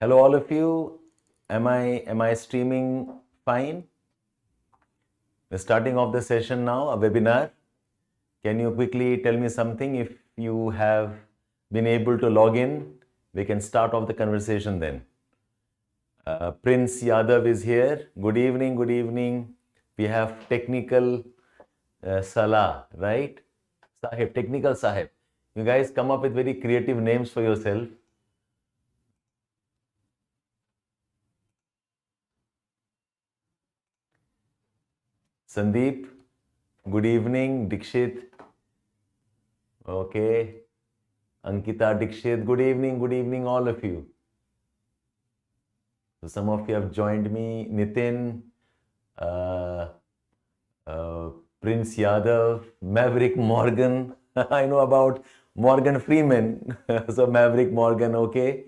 Hello, all of you. Am I streaming fine? We're starting off the session now, a webinar. Can you quickly tell me something? If you have been able to log in, we can start off the conversation then. Prince Yadav is here. Good evening, good evening. We have technical Salah, right? Sahib, technical Sahib. You guys come up with very creative names for yourself. Sandeep, good evening. Dikshit, okay. Ankita, Dikshit, good evening, all of you. So some of you have joined me. Nitin, Prince Yadav, Maverick Morgan. I know about Morgan Freeman. So Maverick Morgan, okay.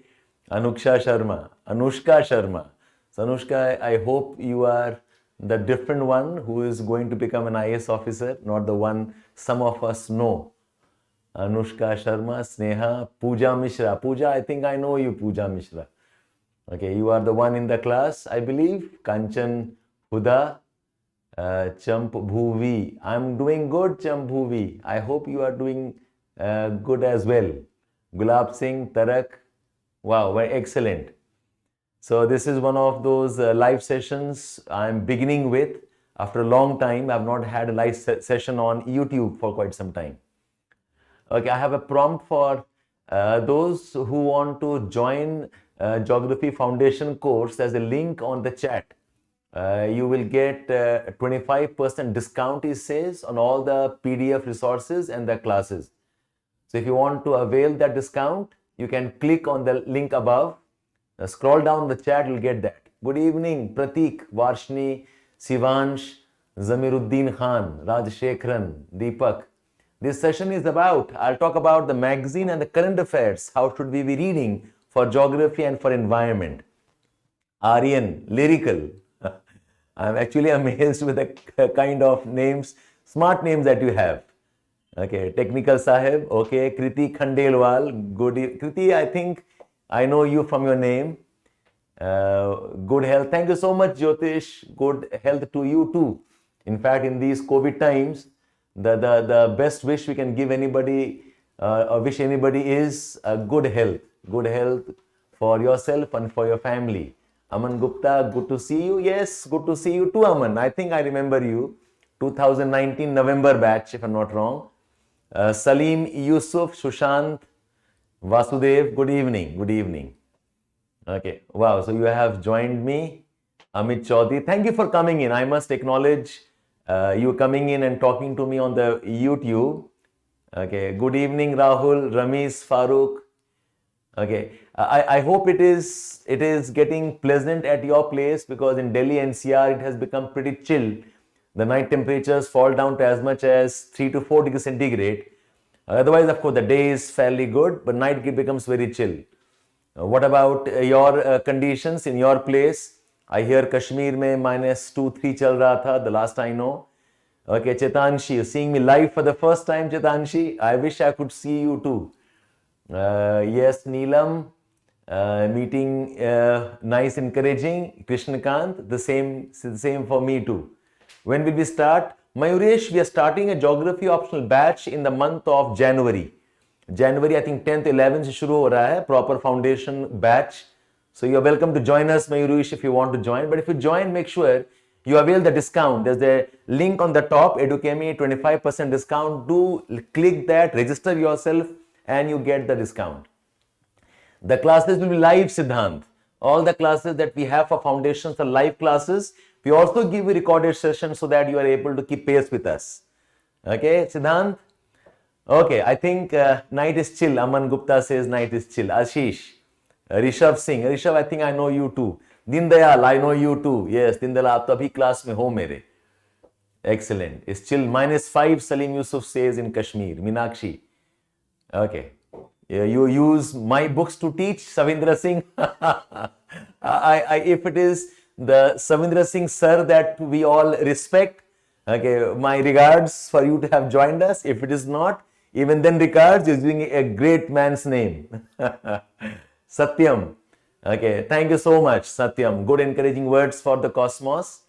Anushka Sharma. So Anushka, I hope you are the different one who is going to become an IAS officer, not the one some of us know. Anushka Sharma, Sneha, Pooja Mishra. Pooja, I think I know you, Pooja Mishra. Okay, you are the one in the class, I believe. Kanchan Huda, Champ Bhuvi. I'm doing good, Champ Bhuvi. I hope you are doing good as well. Gulab Singh, Tarak. Wow, very excellent. So this is one of those live sessions I'm beginning with. After a long time, I've not had a live session on YouTube for quite some time. Okay, I have a prompt for those who want to join Geography Foundation course. There's a link on the chat. You will get 25% discount, it says, on all the PDF resources and the classes. So if you want to avail that discount, you can click on the link above. Scroll down the chat, you'll get that. Good evening, Pratik, Varshni, Sivansh, Zamiruddin Khan, Rajshekharan, Deepak. This session is about, I'll talk about the magazine and the current affairs. How should we be reading for geography and for environment? Aryan, lyrical. I'm actually amazed with the kind of names, smart names that you have. Okay, technical Sahib, okay, Kriti Khandelwal, good. Kriti, I think I know you from your name. Good health. Thank you so much, Jyotish. Good health to you too. In fact, in these COVID times, the best wish we can give anybody, or wish anybody is good health. Good health for yourself and for your family. Aman Gupta, good to see you. Yes, good to see you too, Aman. I think I remember you. 2019 November batch, if I'm not wrong. Salim, Yusuf, Sushant, Vasudev, good evening. Okay, wow, so you have joined me. Amit Chaudhary, thank you for coming in. I must acknowledge you coming in and talking to me on the YouTube. Okay, good evening, Rahul, Ramesh, Farooq. Okay, I hope it is getting pleasant at your place, because in Delhi NCR it has become pretty chill. The night temperatures fall down to as much as 3 to 4 degrees centigrade. Otherwise, of course, the day is fairly good, but night becomes very chill. What about your conditions in your place? I hear Kashmir mein -2-3 chal raha tha, the last I know. Okay, Chetanshi, seeing me live for the first time, Chetanshi. I wish I could see you too. Yes, Neelam, meeting nice, encouraging. Krishnakant, the same for me too. When will we start? Mayuresh, we are starting a geography optional batch in the month of January. January, I think 10th, 11th se shuru ho raha hai, proper foundation batch. So you are welcome to join us, Mayuresh, if you want to join. But if you join, make sure you avail the discount. There's a link on the top, Edukemy, 25% discount. Do click that, register yourself, and you get the discount. The classes will be live, Siddhant. All the classes that we have for foundations are live classes. We also give you recorded sessions so that you are able to keep pace with us. Okay, Siddhant? Okay, I think night is chill. Aman Gupta says night is chill. Ashish, Rishabh Singh. Rishabh, I think I know you too. Dindayal, I know you too. Yes, Dindayal, aap to abhi class mein ho mere. Excellent. It's chill. -5, Salim Yusuf says in Kashmir. Meenakshi. Okay. You use my books to teach, Savindra Singh. If it is the Savindra Singh sir that we all respect, okay, my regards for you to have joined us. If it is not, even then regards, is using a great man's name. Satyam, Okay, thank you so much, Satyam. Good encouraging words for the Cosmos.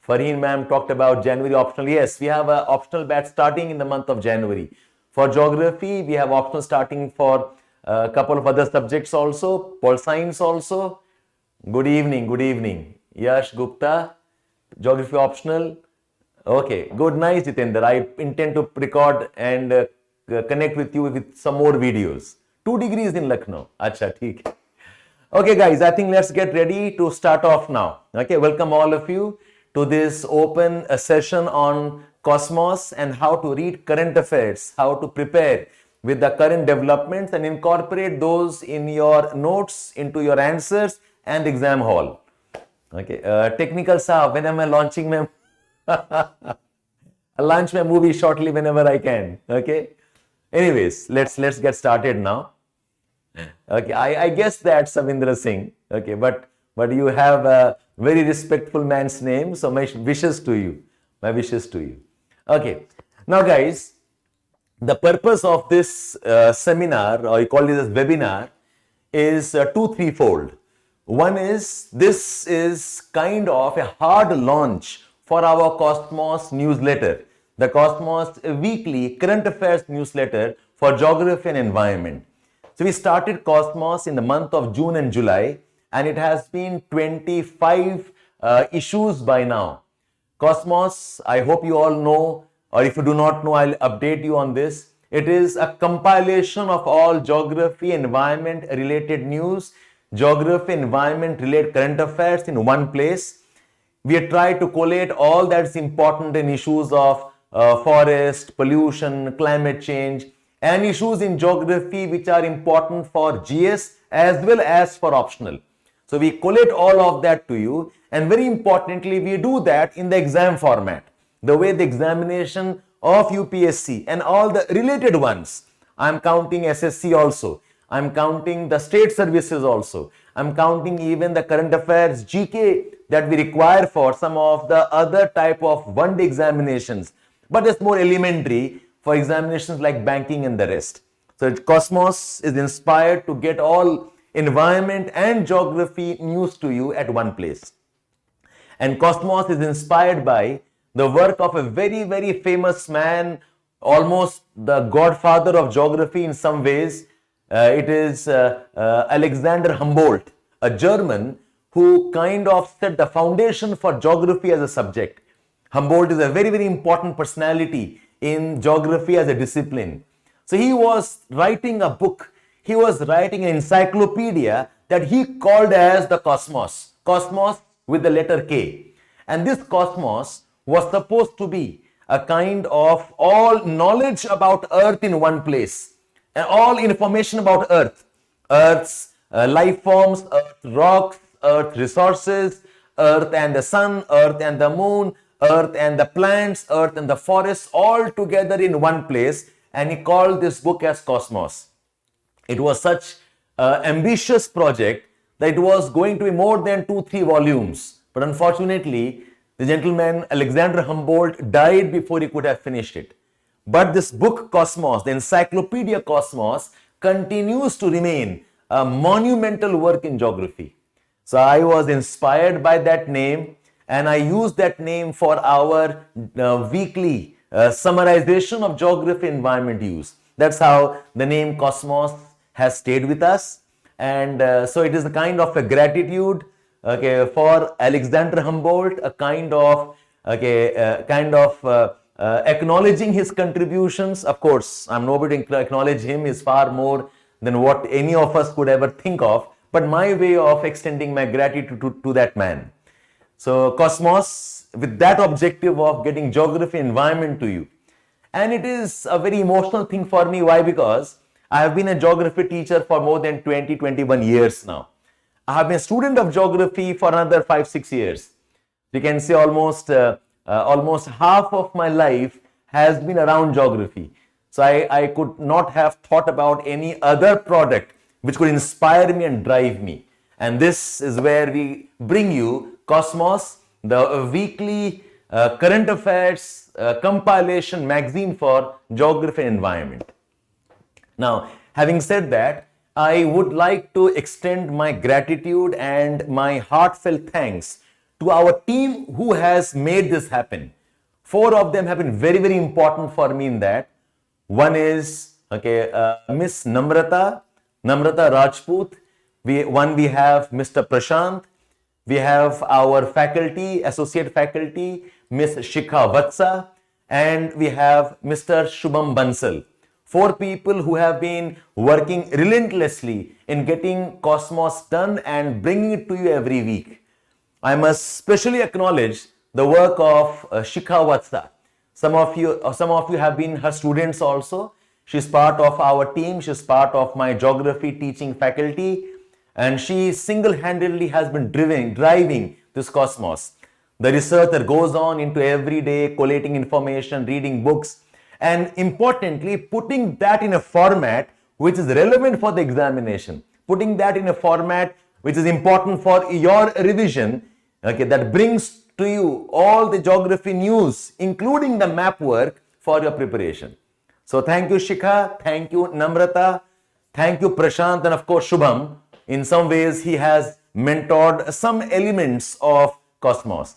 Farheen ma'am talked about January optional. Yes, we have an optional batch starting in the month of January. For geography, we have optional starting for a couple of other subjects also, pol science also. Good evening, good evening. Yash Gupta, geography optional. Okay, good, nice, Jitendra. I intend to record and connect with you with some more videos. 2 degrees in Lucknow. Acha, theek hai. Okay, guys, I think let's get ready to start off now. Okay, welcome all of you to this open session on Cosmos and how to read current affairs, how to prepare with the current developments and incorporate those in your notes, into your answers and exam hall. Okay, technical sahab, when am I launching my I'll launch my movie shortly whenever I can. Okay. Anyways, let's get started now. Okay, I guess that's Savindra Singh. Okay, but you have a very respectful man's name, so my wishes to you. My wishes to you. Okay. Now, guys, the purpose of this seminar, or you call it as webinar, is threefold. One is, this is kind of a hard launch for our Cosmos newsletter, the Cosmos weekly current affairs newsletter for geography and environment. So we started Cosmos in the month of June and July, and it has been 25 issues by now. Cosmos, I hope you all know, or if you do not know, I'll update you on this. It is a compilation of all geography, environment related news, geography, environment related current affairs in one place. We have tried to collate all that's important in issues of forest, pollution, climate change, and issues in geography which are important for GS as well as for optional. So we collate all of that to you, and very importantly, we do that in the exam format, the way the examination of UPSC and all the related ones. I'm counting SSC also. I'm counting the state services also. I'm counting even the current affairs GK that we require for some of the other type of one-day examinations. But it's more elementary for examinations like banking and the rest. So Cosmos is inspired to get all environment and geography news to you at one place. And Cosmos is inspired by the work of a very, very famous man, almost the godfather of geography in some ways. It is Alexander Humboldt, a German who kind of set the foundation for geography as a subject. Humboldt is a very, very important personality in geography as a discipline. So he was writing a book, he was writing an encyclopedia that he called as the Cosmos. Cosmos with the letter K. And this Cosmos was supposed to be a kind of all knowledge about Earth in one place. And all information about Earth, Earth's life forms, Earth rocks, Earth resources, Earth and the sun, Earth and the moon, Earth and the plants, Earth and the forests, all together in one place. And he called this book as Cosmos. It was such an ambitious project that it was going to be more than 2-3 volumes. But unfortunately, the gentleman Alexander Humboldt died before he could have finished it. But this book Cosmos, the Encyclopedia Cosmos, continues to remain a monumental work in geography. So I was inspired by that name, and I used that name for our weekly summarization of geography environment use. That's how the name Cosmos has stayed with us. And so it is a kind of a gratitude, okay, for Alexander Humboldt, a kind of acknowledging his contributions. Of course, I'm nobody to acknowledge him, is far more than what any of us could ever think of, but my way of extending my gratitude to that man. So Cosmos, with that objective of getting geography environment to you. And it is a very emotional thing for me. Why? Because I have been a geography teacher for more than 20-21 years now. I have been a student of geography for another 5-6 years. You can say almost half of my life has been around geography. So I could not have thought about any other product which could inspire me and drive me. And this is where we bring you Cosmos, the weekly current affairs compilation magazine for geography and environment. Now, having said that, I would like to extend my gratitude and my heartfelt thanks to our team who has made this happen. 4 of them have been very, very important for me in that. One is Miss Namrata Rajput. We have Mr. Prashant. We have our faculty, associate faculty, Miss Shikha Vatsa, and we have Mr. Shubham Bansal. 4 people who have been working relentlessly in getting Cosmos done and bringing it to you every week. I must specially acknowledge the work of Shikha Vatsa. Some of you have been her students also. She's part of our team. She's part of my geography teaching faculty. And she single-handedly has been driving this Cosmos. The research that goes on into every day, collating information, reading books, and importantly, putting that in a format which is relevant for the examination. Putting that in a format which is important for your revision, that brings to you all the geography news, including the map work for your preparation. So thank you, Shikha. Thank you, Namrata. Thank you, Prashant, and of course, Shubham. In some ways, he has mentored some elements of Cosmos.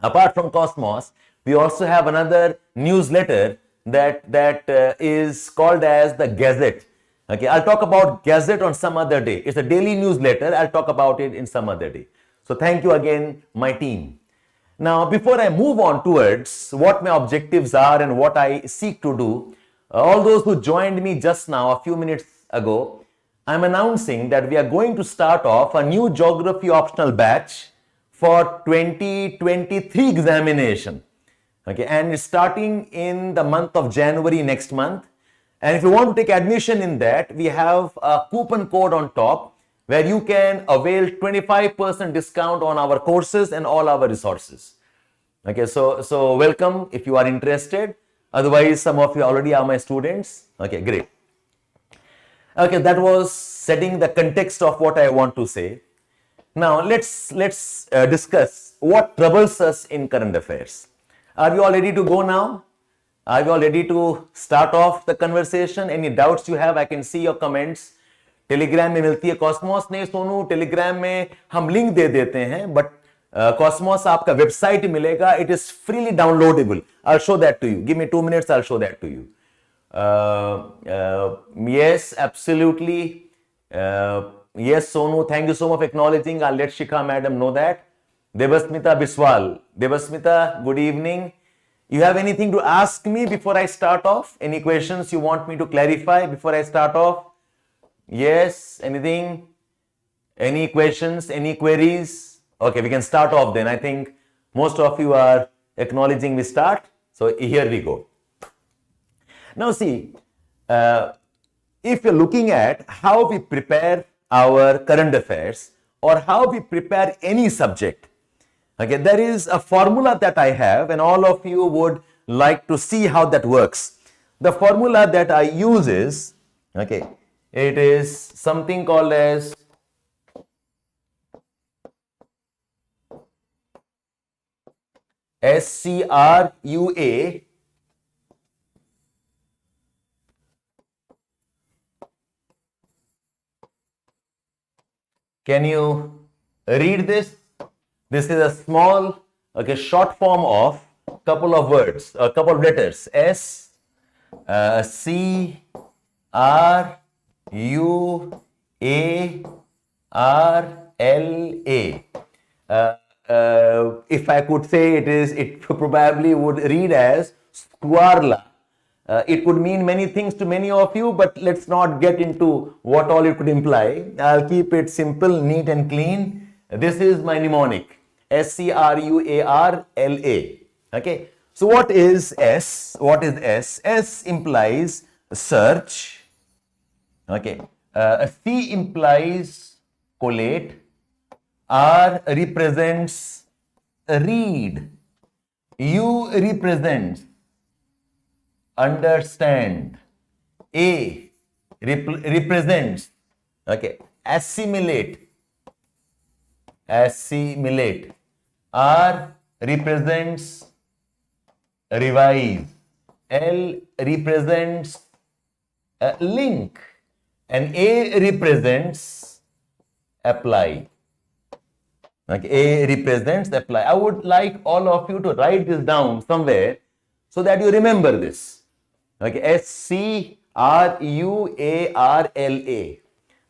Apart from Cosmos, we also have another newsletter that is called as the Gazette. I'll talk about Gazette on some other day. It's a daily newsletter. I'll talk about it in some other day. So thank you again, my team. Now, before I move on towards what my objectives are and what I seek to do, all those who joined me just now, a few minutes ago, I'm announcing that we are going to start off a new geography optional batch for 2023 examination. And it's starting in the month of January next month. And if you want to take admission in that, we have a coupon code on top where you can avail 25% discount on our courses and all our resources. So welcome if you are interested. Otherwise, some of you already are my students. Great. That was setting the context of what I want to say. Now, let's discuss what troubles us in current affairs. Are you all ready to go now? Are you all ready to start off the conversation? Any doubts you have? I can see your comments. Telegram में मिलती है Cosmos नहीं Sonu, Telegram में हम link दे देते हैं, but Cosmos आपका वेबसाइट मिलेगा. It is freely downloadable. I show that to you. Give me 2 minutes. I show that to you. Yes, absolutely. Yes, Sonu, thank you so much for acknowledging. I'll let Shikha madam know that. Devasmita Biswal. Devasmita, good evening. You have anything to ask me before I start off? Any questions you want me to clarify before I start off? Yes, anything? Any questions? Any queries? Okay, we can start off then. I think most of you are acknowledging we start. So here we go. Now see, if you're looking at how we prepare our current affairs or how we prepare any subject, there is a formula that I have and all of you would like to see how that works. The formula that I use is, it is something called as SCRUA Can you read this? This is a small, short form of couple of words, a couple of letters. S, C, R, U, A, R, L, A. If I could say it probably would read as Squarla. It could mean many things to many of you, but let's not get into what all it could imply. I'll keep it simple, neat and clean. This is my mnemonic, SCRUARLA. So what is S? What is S? S implies search. C implies collate. R represents read. U represents understand. A represents assimilate. R represents revise. L represents link. and A represents apply. Like A represents apply. I would like all of you to write this down somewhere so that you remember this. Okay, SCRUARLA.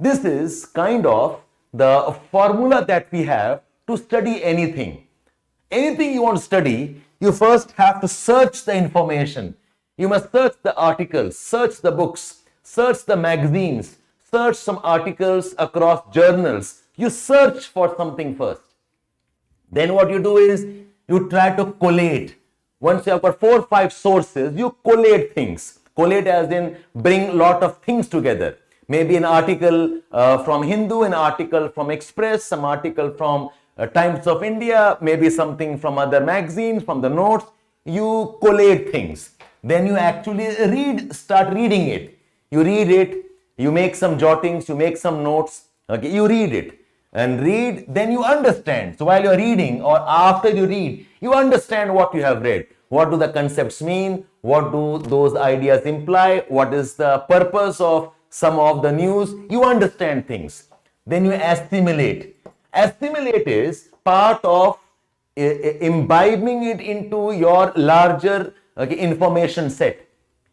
This is kind of the formula that we have to study anything. Anything you want to study, you first have to search the information. You must search the articles, search the books, search the magazines, search some articles across journals. You search for something first. Then what you do is you try to collate. Once you have got 4 or 5 sources, you collate things. Collate as in bring a lot of things together. Maybe an article from Hindu, an article from Express, some article from Times of India, maybe something from other magazines, from the notes. You collate things. Then you actually start reading it. You read it, you make some jottings, you make some notes. Okay, you read it. And read, then you understand. So while you're reading or after you read, you understand what you have read. What do the concepts mean? What do those ideas imply? What is the purpose of some of the news? You understand things. Then you assimilate. Assimilate is part of imbibing it into your larger information set.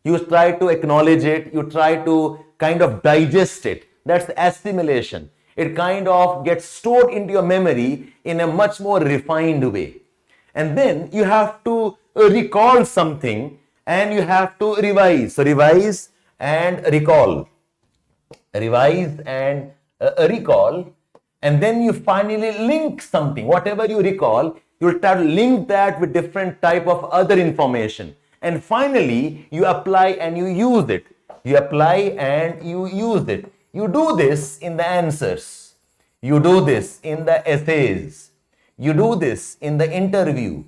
You try to acknowledge it. You try to kind of digest it. That's assimilation. It kind of gets stored into your memory in a much more refined way. And then you have to recall something and you have to revise. So revise and recall. Revise and recall. And then you finally link something. Whatever you recall, you'll try to link that with different type of other information. And finally, you apply and you use it. You apply and you use it. You do this in the answers. You do this in the essays. You do this in the interview.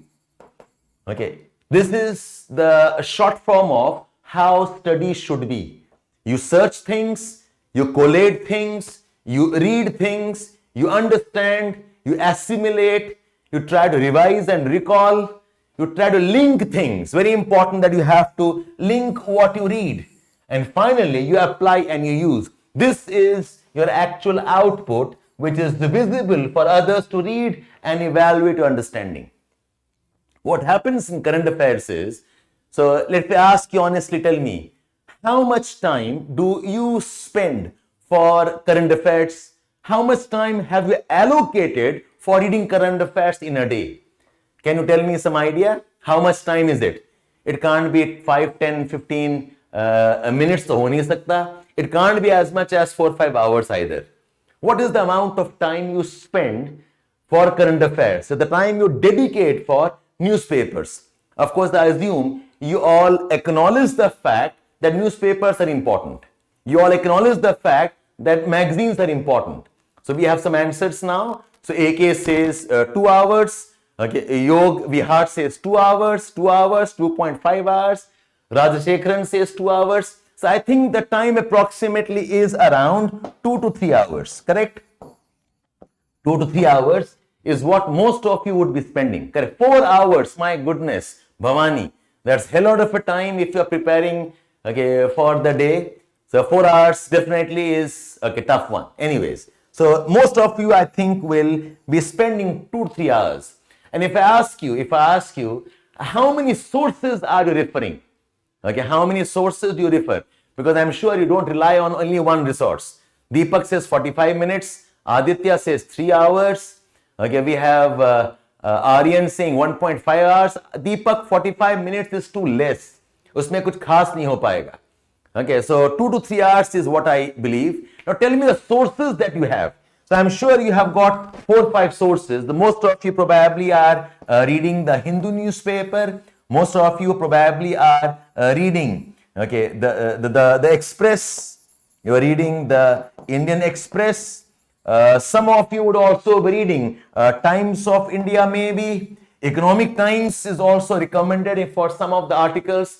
Okay. This is the short form of how study should be. You search things, you collate things, you read things, you understand, you assimilate, you try to revise and recall, you try to link things. Very important that you have to link what you read. And finally, you apply and you use. This is your actual output, which is visible for others to read and evaluate your understanding. What happens in current affairs is, so let me ask you honestly, tell me, how much time do you spend for current affairs? How much time have you allocated for reading current affairs in a day? Can you tell me some idea? How much time is it? It can't be 5, 10, 15 minutes to ho nahi sakta. It can't be as much as 4 or 5 hours either. What is the amount of time you spend for current affairs? So the time you dedicate for newspapers. Of course, I assume you all acknowledge the fact that newspapers are important. You all acknowledge the fact that magazines are important. So we have some answers now. So AK says 2 hours. Okay, Yog Vihar says 2 hours, 2 hours, 2.5 hours. Rajashekharan says 2 hours. So I think the time approximately is around 2 to 3 hours, correct? 2 to 3 hours is what most of you would be spending, correct? 4 hours, my goodness, Bhavani, that's a hell lot of a time if you are preparing for the day. So 4 hours definitely is a tough one. Anyways, so most of you I think will be spending 2 to 3 hours. And if I ask you, how many sources are you referring? Okay, how many sources do you refer? Because I'm sure you don't rely on only one resource. Deepak says 45 minutes. Aditya says 3 hours. Okay, we have Aryan saying 1.5 hours. Deepak, 45 minutes is too less. Usme kuch khas nahi ho payega. Okay, so 2 to 3 hours is what I believe. Now tell me the sources that you have. So I'm sure you have got 4 or 5 sources. The most of you probably are reading the Hindu newspaper. Most of you probably are reading the Express. You are reading the Indian Express. Some of you would also be reading Times of India maybe. Economic Times is also recommended for some of the articles.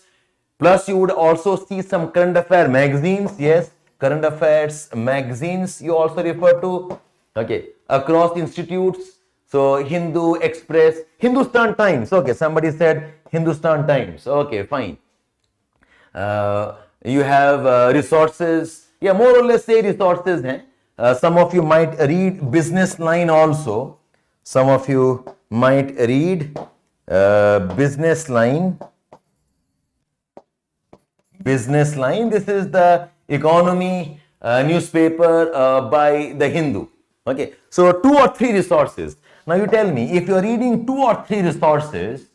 Plus you would also see some current affair magazines. Yes, current affairs magazines you also refer to. Okay, across institutes. So Hindu Express, Hindustan Times. Okay, somebody said Hindustan Times. Okay, fine. You have resources Yeah, more or less say resources हैं. Some of you might read business line also. Some of you might read business line. Business line. This is the economy newspaper by the Hindu. Okay, so 2 or 3 resources. Now you tell me, if you're reading 2 or 3 resources,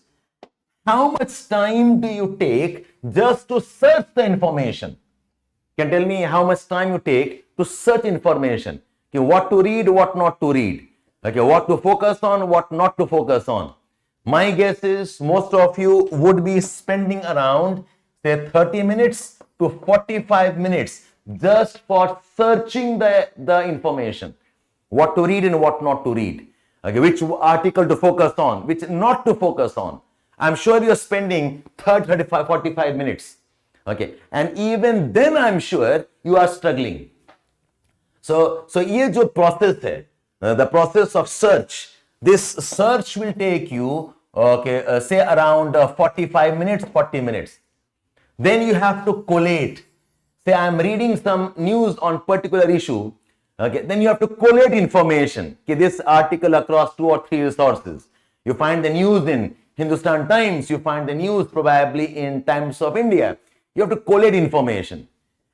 how much time do you take just to search the information? Can tell me how much time you take to search information. Okay, what to read, what not to read. Okay, what to focus on, what not to focus on. My guess is most of you would be spending around say 30 minutes to 45 minutes just for searching the information. What to read and what not to read. Okay, which article to focus on, which not to focus on. I'm sure you're spending 30, 35, 45 minutes. Okay, and even then I'm sure you are struggling. So ये जो process है, the process of search, this search will take you, okay, say around 45 minutes, 40 minutes. Then you have to collate. Say I'm reading some news on particular issue. Okay, then you have to collate information. Okay, this article across 2 or 3 resources. You find the news in Hindustan Times. You find the news probably in Times of India. You have to collate information.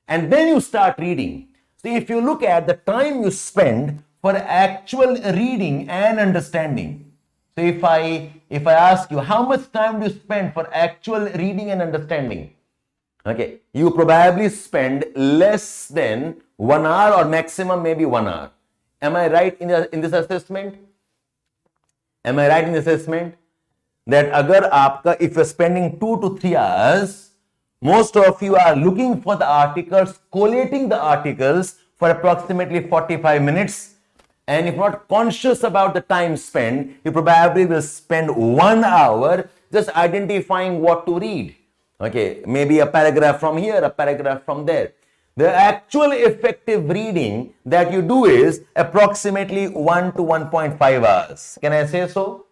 And then you start reading. So if you look at the time you spend for actual reading and understanding. So if I ask you, how much time do you spend for actual reading and understanding? Okay, you probably spend less than 1 hour or maximum maybe 1 hour. Am I right in this assessment? Am I right in this assessment? That agar aapka, if you're spending 2 to 3 hours, most of you are looking for the articles, collating the articles for approximately 45 minutes. And if not conscious about the time spent, you probably will spend 1 hour just identifying what to read. Okay, maybe a paragraph from here, a paragraph from there. The actual effective reading that you do is approximately 1 to 1.5 hours. Can I say so?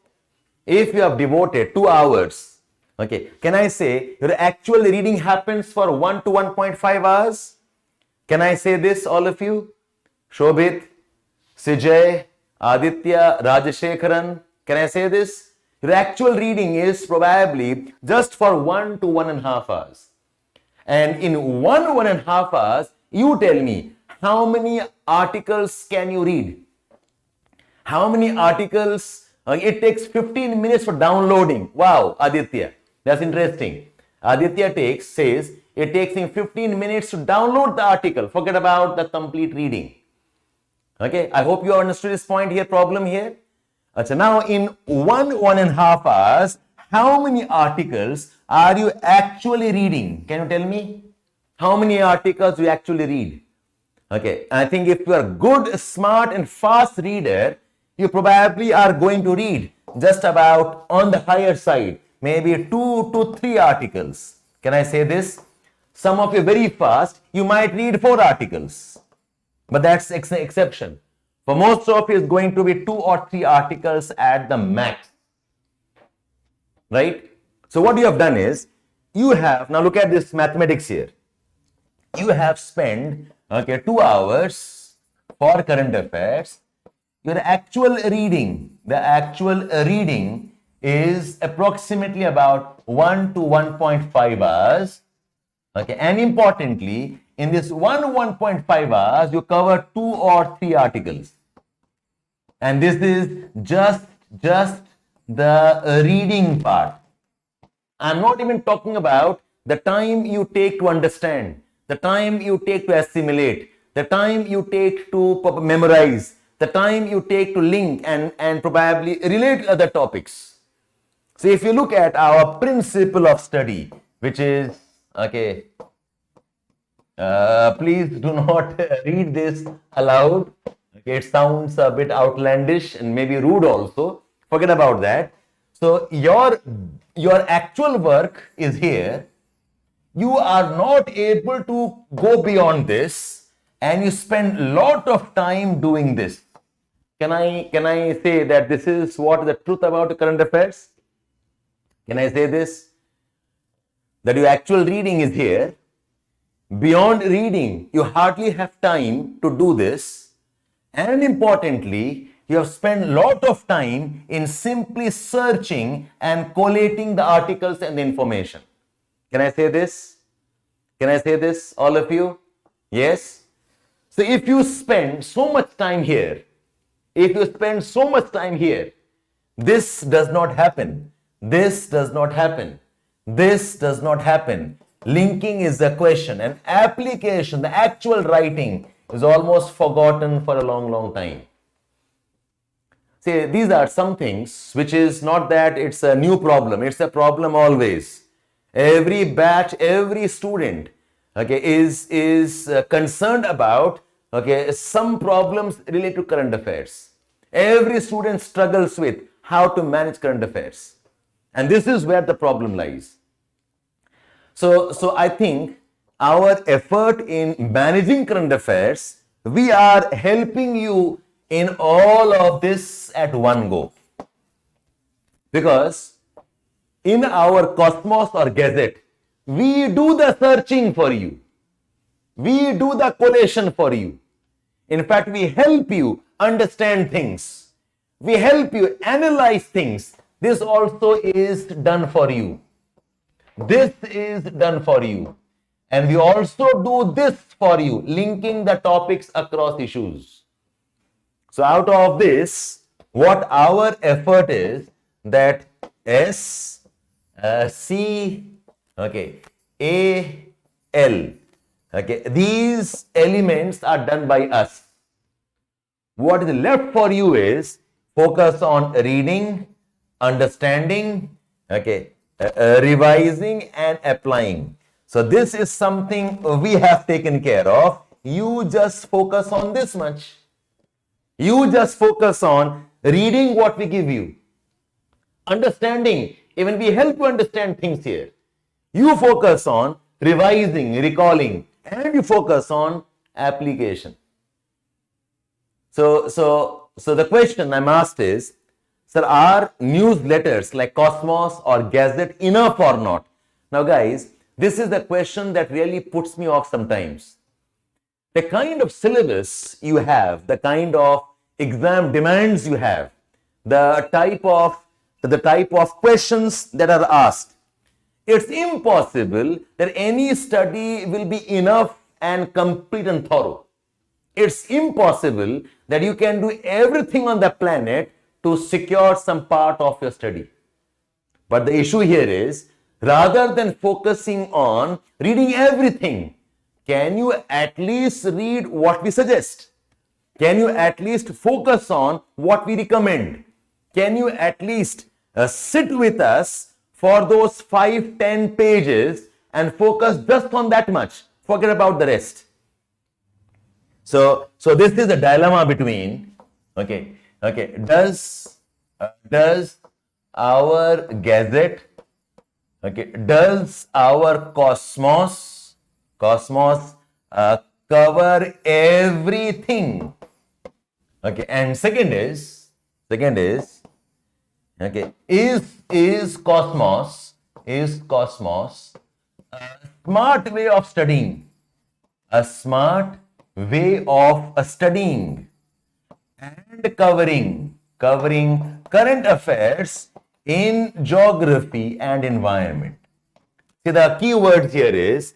If you have devoted 2 hours, okay, can I say your actual reading happens for 1 to 1.5 hours? Can I say this, all of you? Shobhit, Sijay, Aditya, Rajashekharan, can I say this? Your actual reading is probably just for 1 to 1.5 hours. And in 1.5 hours, you tell me, how many articles can you read? How many articles? It takes 15 minutes for downloading. Wow, Aditya, that's interesting. Aditya says it takes him 15 minutes to download the article. Forget about the complete reading. Okay, I hope you understood this point here, problem here. So now in 1.5 hours, how many articles are you actually reading? Can you tell me? How many articles you actually read? Okay, I think if you are good, smart and fast reader, you probably are going to read just about on the higher side, maybe 2 to 3 articles. Can I say this? Some of you very fast, you might read 4 articles, but that's exception. For most of you, it's going to be 2 or 3 articles at the max, right? So what you have done is, you have, now look at this mathematics here. You have spent, okay, 2 hours for current affairs. Your actual reading, the actual reading is approximately about 1 to 1.5 hours. Okay, and importantly, in this 1.5 hours, you cover 2 or 3 articles. And this is just the reading part. I'm not even talking about the time you take to understand, the time you take to assimilate, the time you take to memorize, the time you take to link and probably relate other topics. So if you look at our principle of study, which is, okay, please do not read this aloud. Okay, it sounds a bit outlandish and maybe rude also. Forget about that. So your actual work is here. You are not able to go beyond this, and you spend a lot of time doing this. Can I say that this is what the truth about the current affairs? Can I say this? That your actual reading is here. Beyond reading, you hardly have time to do this. And importantly, you have spent a lot of time in simply searching and collating the articles and the information. Can I say this? Can I say this, all of you? Yes? So if you spend so much time here, this does not happen. This does not happen. This does not happen. Linking is the question, and application, the actual writing, is almost forgotten for a long, long time. See, these are some things which is not that it's a new problem, it's a problem always. Every batch, every student, okay, is concerned about, okay, some problems related to current affairs. Every student struggles with how to manage current affairs. And this is where the problem lies. So I think our effort in managing current affairs, we are helping you in all of this at one go. Because in our Cosmos or Gazette, we do the searching for you. We do the collation for you. In fact, we help you understand things. We help you analyze things. This also is done for you. This is done for you. And we also do this for you, linking the topics across issues. So out of this, what our effort is that S, C, okay, A, L, okay, these elements are done by us. What is left for you is focus on reading, understanding, okay, revising and applying. So this is something we have taken care of. You just focus on this much. You just focus on reading what we give you. Understanding, even we help you understand things here. You focus on revising, recalling, and you focus on application. So the question I'm asked is, sir, are newsletters like Cosmos or Gazette enough or not? Now guys, this is the question that really puts me off sometimes. The kind of syllabus you have, the kind of exam demands you have, the type of questions that are asked, it's impossible that any study will be enough and complete and thorough. It's impossible that you can do everything on the planet to secure some part of your study. But the issue here is, rather than focusing on reading everything, can you at least read what we suggest? Can you at least focus on what we recommend? Can you at least sit with us for those 5-10 pages and focus just on that much? Forget about the rest. So this is a dilemma between, does our Gazette, does our Cosmos cover everything? And second is, is Cosmos a smart way of studying? A smart way of studying and covering current affairs in geography and environment. See, the key word here is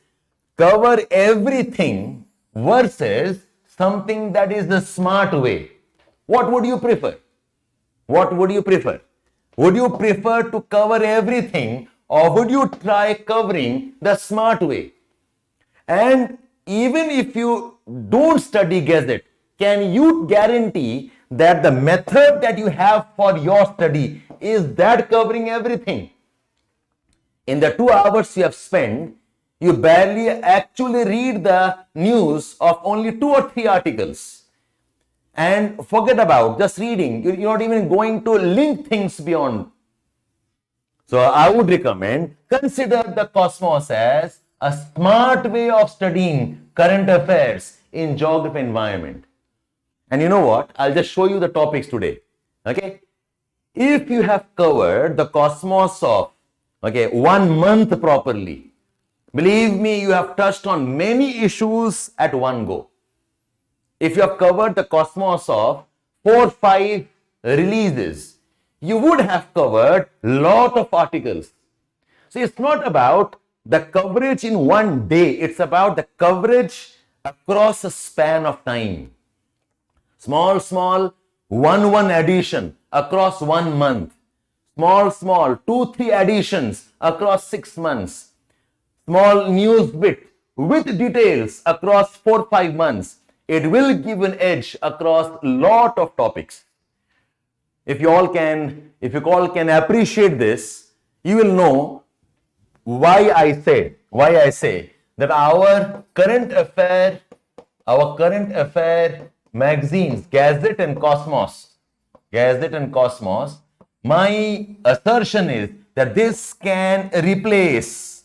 cover everything versus something that is the smart way. What would you prefer? What would you prefer? Would you prefer to cover everything, or would you try covering the smart way? And even if you don't study Gazette, can you guarantee that the method that you have for your study is that covering everything? In the 2 hours you have spent, you barely actually read the news of only 2 or 3 articles. And forget about just reading. You're not even going to link things beyond. So I would recommend, consider the Cosmos as a smart way of studying current affairs in geography environment. And you know what? I'll just show you the topics today. Okay? If you have covered the Cosmos of 1 month properly, Believe me, you have touched on many issues at one go. If you have covered the cosmos of 4-5 releases, you would have covered lot of articles. So it's not about the coverage in one day, it's about the coverage across a span of time. Small, one edition across 1 month. Small, 2-3 editions across 6 months. Small news bit with details across 4-5 months. It will give an edge across lot of topics. If you all can appreciate this, you will know why I say that our current affair magazines, Gazette and Cosmos, my assertion is that this can replace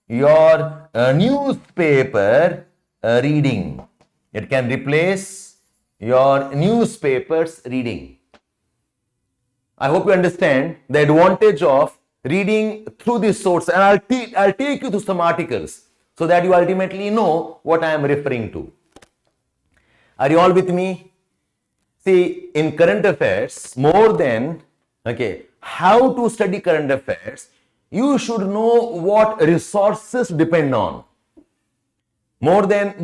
your newspaper reading. It can replace your newspaper's reading. I hope you understand the advantage of reading through this source, and I'll take you to some articles so that you ultimately know what I am referring to. Are you all with me? See, in current affairs, more than how to study current affairs, you should know what resources depend on. More than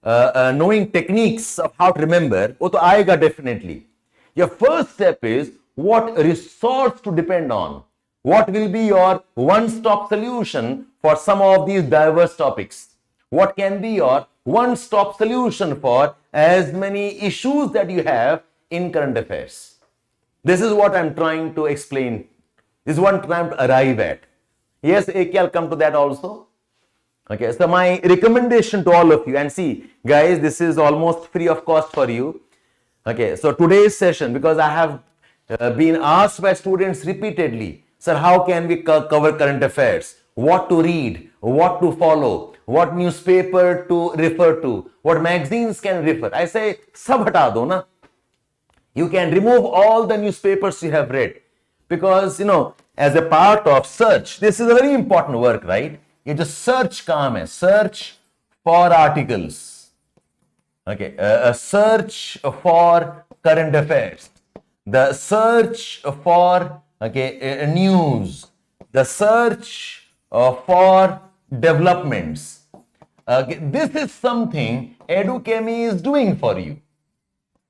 knowing techniques of how to remember, wo to aayega definitely. Your first step is what resource to depend on. What will be your one-stop solution for some of these diverse topics? What can be your one-stop solution for as many issues that you have in current affairs? This is what I'm trying to explain. This is what I'm trying to arrive at. Yes, I'll come to that also. Okay, so my recommendation to all of you, and see, guys, this is almost free of cost for you. Okay, so today's session, because I have been asked by students repeatedly, sir, how can we cover current affairs? What to read? What to follow? What newspaper to refer to? What magazines can refer? I say, sab hata do na. You can remove all the newspapers you have read. Because, as a part of search, this is a very important work, right? You just search search for articles. Okay, a search for current affairs. The search for news. The search for developments. This is something Edukemy is doing for you.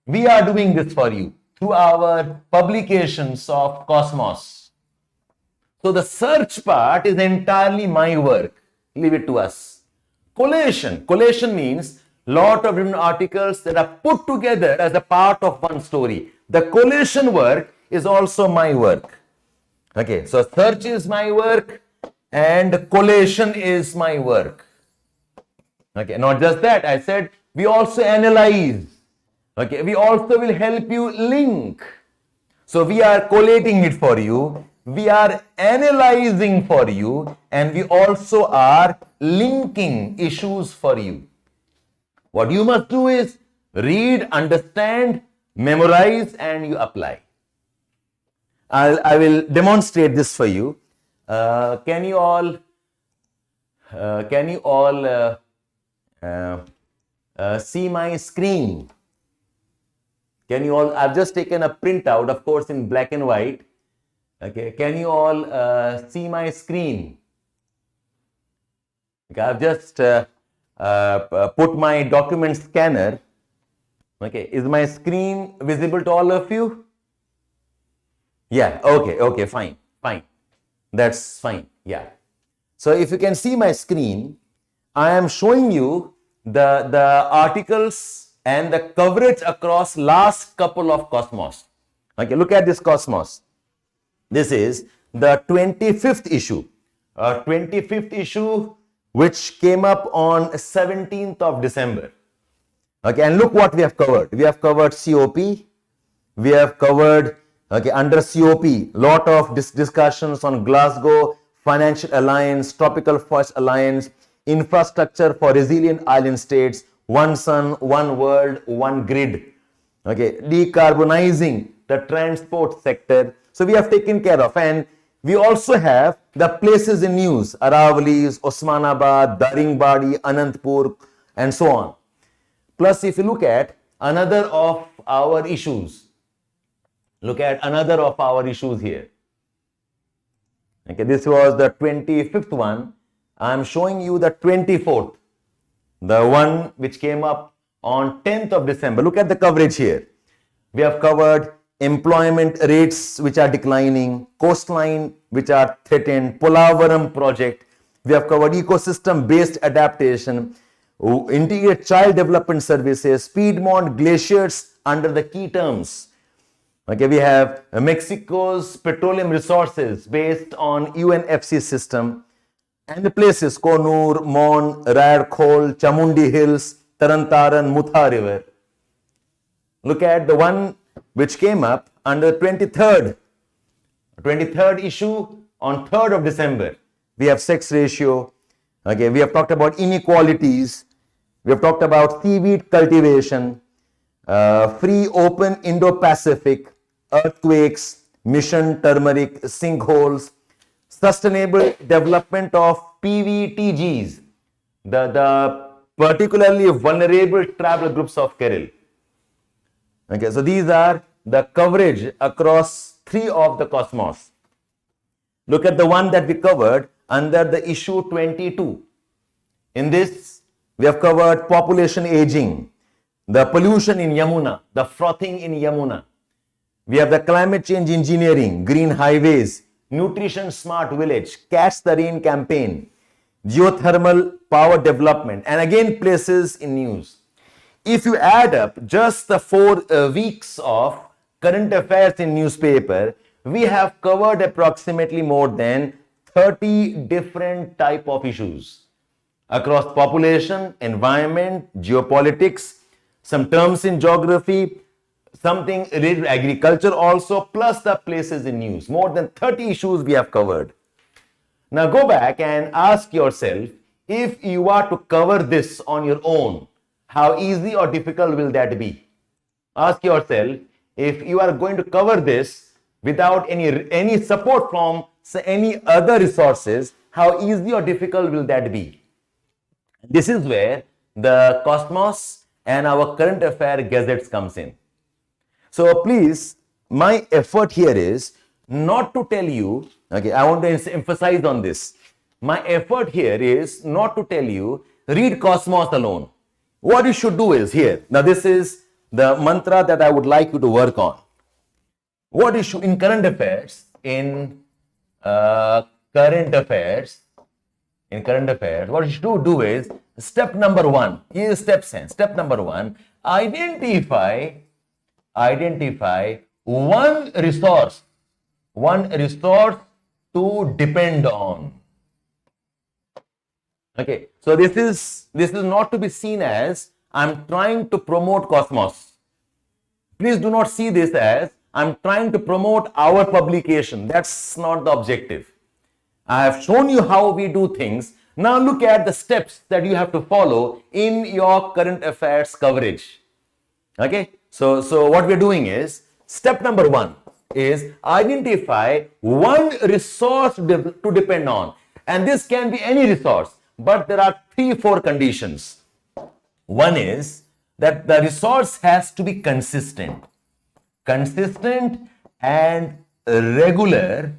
We are doing this for you through our publications of Cosmos. So the search part is entirely my work. Leave it to us. Collation means lot of different articles that are put together as a part of one story. The collation work is also my work. Okay, so search is my work and collation is my work. Okay, not just that, I said we also analyze. Okay, we also will help you link. So we are collating it for you, we are analyzing for you, and we also are linking issues for you. What you must do is read, understand, memorize, and you apply. I will demonstrate this for you. Can you all see my screen? Can you all? I've just taken a printout, of course, in black and white. Okay, can you all see my screen? Okay, I've just put my document scanner. Okay, is my screen visible to all of you? Yeah, okay, fine. That's fine, yeah. So if you can see my screen, I am showing you the articles and the coverage across last couple of Cosmos. Okay, look at this Cosmos. This is the 25th issue. 25th issue which came up on 17th of December. Okay, and look what we have covered. We have covered COP. We have covered, under COP, lot of discussions on Glasgow Financial Alliance, Tropical Forest Alliance, infrastructure for resilient island states, one sun, one world, one grid. Okay, decarbonizing the transport sector. So we have taken care of, and we also have the places in news, Aravali's, Osmanabad, Daringbadi, Anantpur, and so on. Plus, if you look at another of our issues, look at another of our issues here. Okay, this was the 25th one. I am showing you the 24th, the one which came up on 10th of December. Look at the coverage here. We have covered employment rates which are declining, coastline which are threatened, Polavaram project. We have covered ecosystem-based adaptation, integrated child development services, Piedmont glaciers under the key terms. Okay, we have Mexico's petroleum resources based on UNFC system, and the places Konur, Mon, Rayar-Khol, Chamundi Hills, Tarantaran, Mutha River. Look at the one which came up under 23rd issue on 3rd of December. We have sex ratio. Okay, we have talked about inequalities. We have talked about seaweed cultivation, free open Indo-Pacific, earthquakes, mission turmeric, sinkholes, sustainable development of PVTGs, the particularly vulnerable tribal groups of Kerala. Okay, so these are the coverage across 3 of the cosmos. Look at the one that we covered under the issue 22. In this, we have covered population aging, the pollution in Yamuna, the frothing in Yamuna. We have the climate change engineering, green highways, nutrition smart village, catch the rain campaign, geothermal power development, and again places in news. If you add up just the 4 weeks of current affairs in newspaper, we have covered approximately more than 30 different type of issues across population, environment, geopolitics, some terms in geography, something related to agriculture also, plus the places in news. More than 30 issues we have covered. Now go back and ask yourself, if you are to cover this on your own, how easy or difficult will that be? Ask yourself, if you are going to cover this without any support from any other resources, how easy or difficult will that be? This is where the Cosmos and our current affair gazettes comes in. So please, my effort here is not to tell you, okay, I want to emphasize on this. My effort here is not to tell you, read Cosmos alone. What you should do is here. Now this is the mantra that I would like you to work on. What you should, in current affairs, what you should do is, step number 1, here is steps in. Step number 1, identify one resource to depend on. Okay, so this is not to be seen as I'm trying to promote Cosmos. Please do not see this as I'm trying to promote our publication. That's not the objective. I have shown you how we do things. Now look at the steps that you have to follow in your current affairs coverage. Okay, so what we're doing is, step number 1 is identify one resource to depend on. And this can be any resource, but there are 3-4 conditions. One is that the resource has to be consistent and regular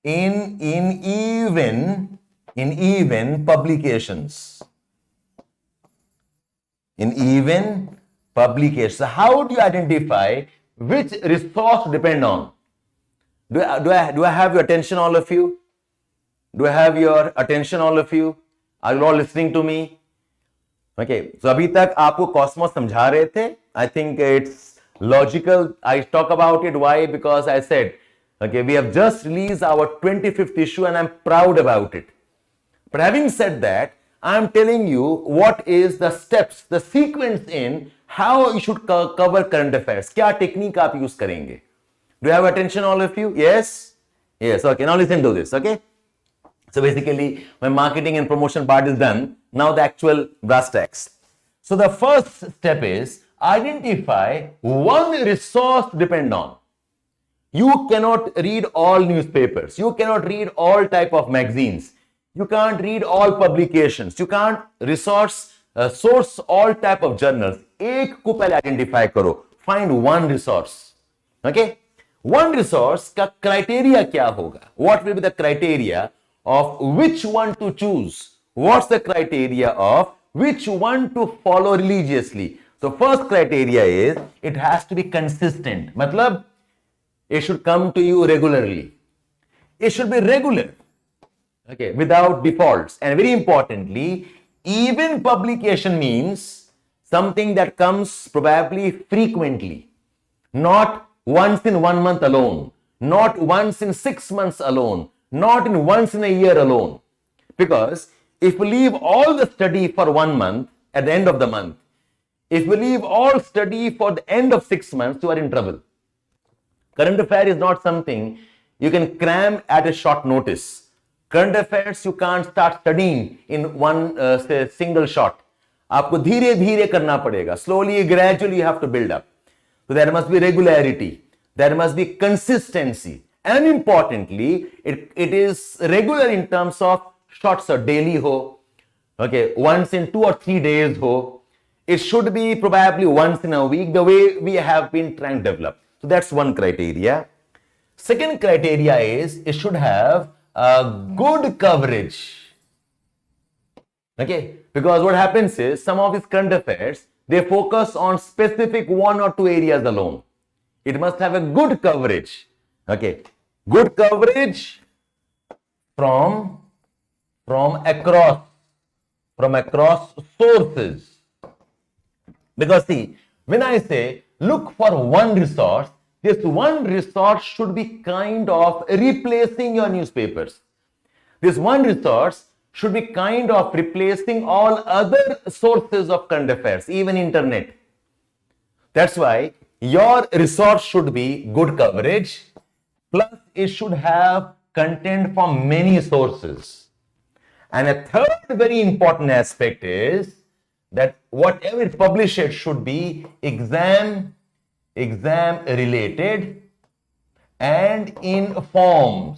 in even publications. So how do you identify which resource to depend on? Do I have your attention, all of you? Do I have your attention, all of you? Are you all listening to me? Okay, so अभी तक आपको Cosmos समझा रहे थे. I think it's logical. I talk about it. Why? Because I said, okay, we have just released our 25th issue and I'm proud about it. But having said that, I'm telling you what is the steps, the sequence in how you should cover current affairs. क्या technique आप use करेंगे? Do you have attention, all of you? Yes? Yes. Okay, now listen to this. Okay. So basically, my marketing and promotion part is done. Now the actual brass tacks. So the first step is identify one resource to depend on. You cannot read all newspapers. You cannot read all type of magazines. You can't read all publications. You can't source all type of journals. एक को पहले identify करो. Find one resource. Okay? One resource का criteria क्या होगा? What will be the criteria of which one to choose? What's the criteria of which one to follow religiously? So first criteria is it has to be consistent. मतलब it should come to you regularly. It should be regular. Okay, without defaults. And very importantly, even publication means something that comes probably frequently. Not once in 1 month alone. Not once in 6 months alone. Not in once in a year alone. Because if we leave all the study for 1 month at the end of the month, if we leave all study for the end of 6 months, you are in trouble. Current affair is not something you can cram at a short notice. Current affairs you can't start studying in one single shot. आपको धीरे धीरे करना पड़ेगा. Slowly, gradually you have to build up. So there must be regularity. There must be consistency. And importantly, it is regular in terms of shots or daily ho. Okay, once in 2 or 3 days ho. It should be probably once in a week, the way we have been trying to develop. So that's one criteria. Second criteria is it should have a good coverage. Okay, because what happens is some of these current affairs, they focus on specific 1 or 2 areas alone. It must have a good coverage. Okay, good coverage from across sources. Because see, when I say look for one resource, this one resource should be kind of replacing your newspapers. This one resource should be kind of replacing all other sources of current affairs, even internet. That's why your resource should be good coverage, plus it should have content from many sources. And a third very important aspect is that whatever it publishes should be exam related and in form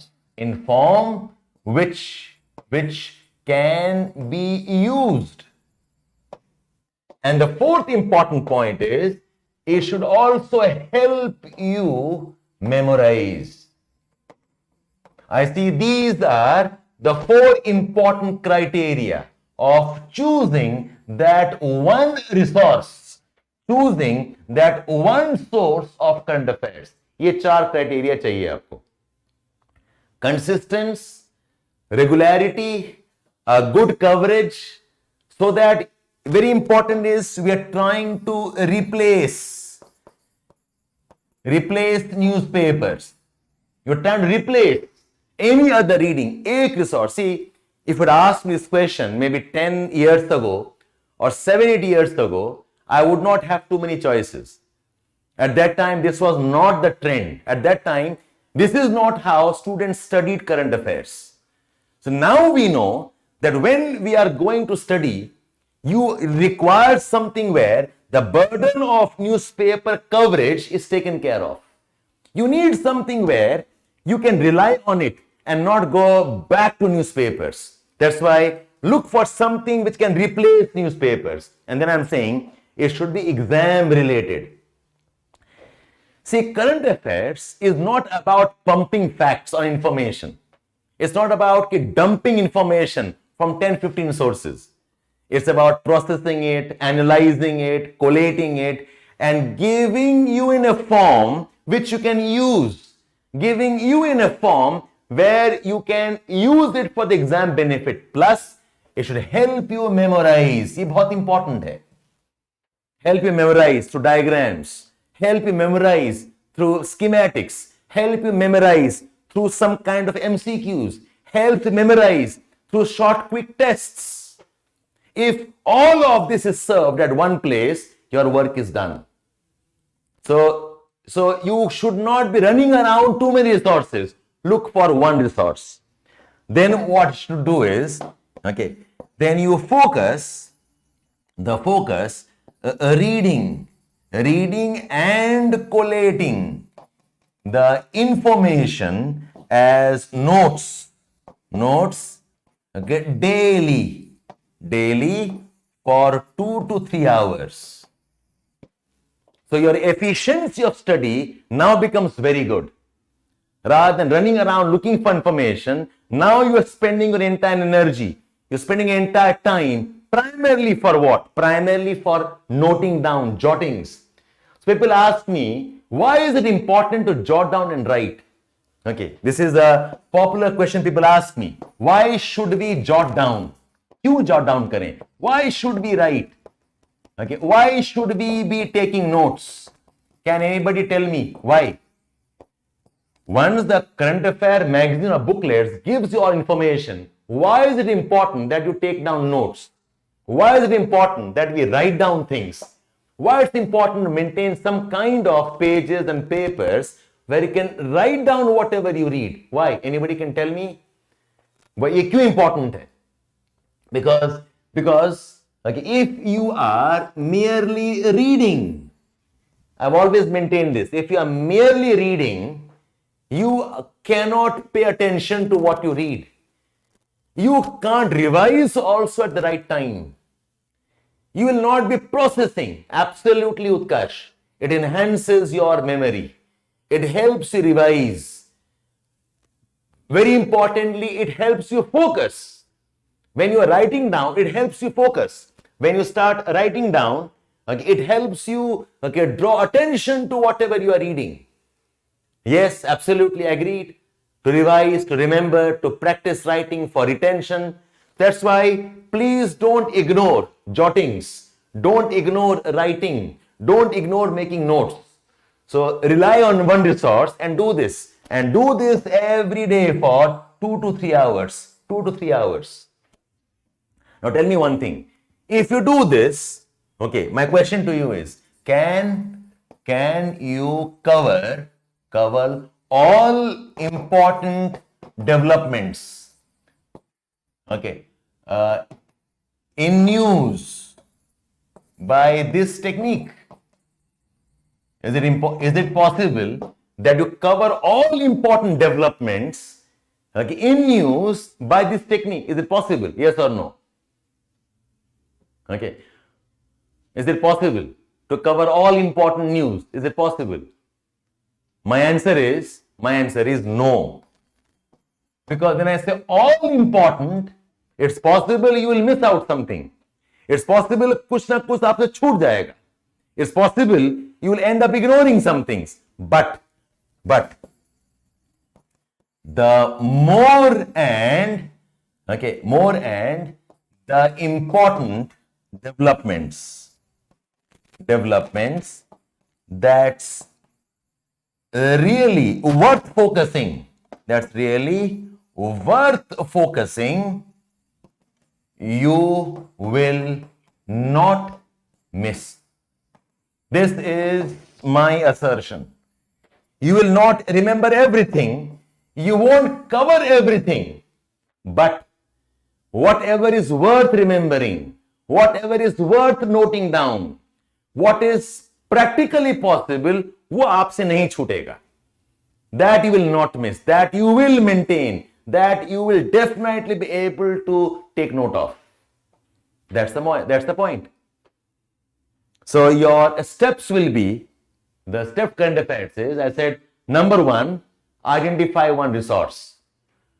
which can be used. And the fourth important point is it should also help you memorize. I see these are the 4 important criteria of choosing that one resource, choosing that one source of current affairs. ये 4 criteria चाहिए आपको. Consistency, regularity, a good coverage, so that very important is we are trying to replace newspapers. You're trying to replace any other reading. एक resource. See, if you'd asked me this question maybe 10 years ago or 7-8 years ago, I would not have too many choices. At that time, this was not the trend. At that time, this is not how students studied current affairs. So now we know that when we are going to study, you require something where the burden of newspaper coverage is taken care of. You need something where you can rely on it and not go back to newspapers. That's why look for something which can replace newspapers. And then I'm saying it should be exam related. See, current affairs is not about pumping facts or information. It's not about dumping information from 10-15 sources. It's about processing it, analyzing it, collating it, and giving you in a form which you can use. Giving you in a form where you can use it for the exam benefit. Plus, it should help you memorize. ये बहुत important है. Help you memorize through diagrams. Help you memorize through schematics. Help you memorize through some kind of MCQs. Help you memorize through short quick tests. If all of this is served at one place, your work is done. So you should not be running around too many resources. Look for one resource. Then what you should do is, okay, then you focus reading and collating. the information as notes, okay, daily for 2 to 3 hours. So your efficiency of study now becomes very good. Rather than running around looking for information, now you are spending your entire energy, you're spending your entire time primarily for what? Primarily for noting down, jottings. So people ask me, why is it important to jot down and write? Okay, this is a popular question people ask me. Why should we jot down? Kyun jot down kare? Why should we write? Okay, why should we be taking notes? Can anybody tell me why? Once the current affair magazine or booklets gives you all information, why is it important that you take down notes? Why is it important that we write down things? Why it's important to maintain some kind of pages and papers where you can write down whatever you read? Why? Anybody can tell me? Why ये क्यों important है? Because okay, if you are merely reading, I've always maintained this, if you are merely reading, you cannot pay attention to what you read. You can't revise also at the right time. You will not be processing. Absolutely, Utkarsh. It enhances your memory. It helps you revise. Very importantly, it helps you focus. When you are writing down, it helps you focus. When you start writing down, okay, it helps you draw attention to whatever you are reading. Yes, absolutely agreed. To revise, to remember, to practice writing for retention. That's why please don't ignore jottings. Don't ignore writing. Don't ignore making notes. So rely on one resource and do this. And do this every day for 2 to 3 hours. 2 to 3 hours. Now tell me one thing. If you do this, okay, my question to you is, can you cover all important developments, okay, in news by this technique? Is it possible that you cover all important developments, okay, in news by this technique? Is it possible? Yes or no? Okay. Is it possible to cover all important news? Is it possible? My answer is no. Because when I say all important, it's possible you will miss out something. It's possible kuch na kuch aapse chhoot jayega. It's possible you will end up ignoring some things. But the more and the important developments that's really worth focusing, you will not miss. This is my assertion. You will not remember everything. You won't cover everything. But whatever is worth remembering, whatever is worth noting down, what is practically possible, वो आपसे नहीं छूटेगा. That you will not miss, that you will maintain, that you will definitely be able to take note of. That's the point. So your steps will be, the step current affairs is, I said, number 1, identify one resource.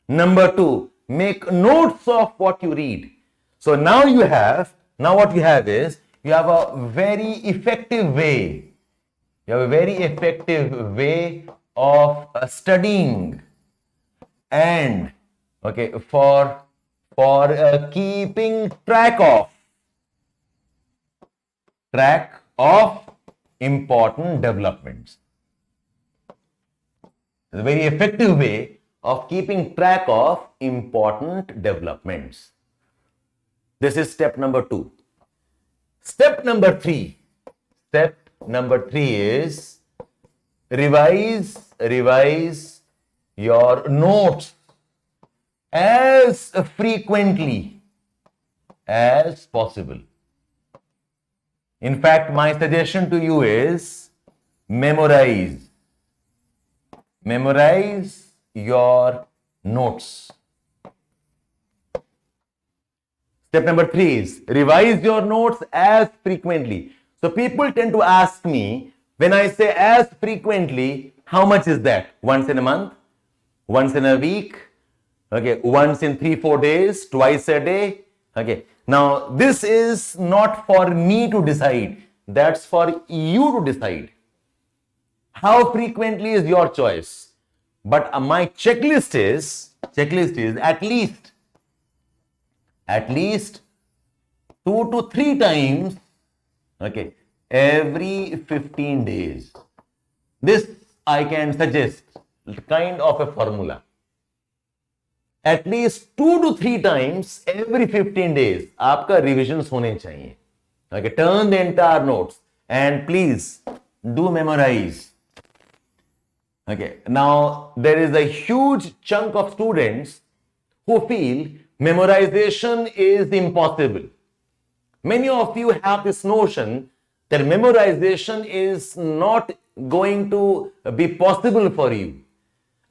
Number 2, make notes of what you read. So now what you have is, you have a very effective way. You have a very effective way of studying and for keeping track of important developments. It's a very effective way of keeping track of important developments. This is step number 2. Step number 3 is revise your notes as frequently as possible. In fact, my suggestion to you is memorize. memorize your notes. Step number 3 is revise your notes as frequently. So people tend to ask me, when I say as frequently, how much is that? Once in a month? Once in a week? Okay, once in 3-4 days? Twice a day? Okay, now this is not for me to decide. That's for you to decide. How frequently is your choice. But my checklist is at least 2 to 3 times, okay, every 15 days. This I can suggest kind of a formula. At least 2 to 3 times every 15 days, आपका revisions होने चाहिए. Okay, turn the entire notes and please do memorize. Okay, now there is a huge chunk of students who feel memorization is impossible. Many of you have this notion that memorization is not going to be possible for you.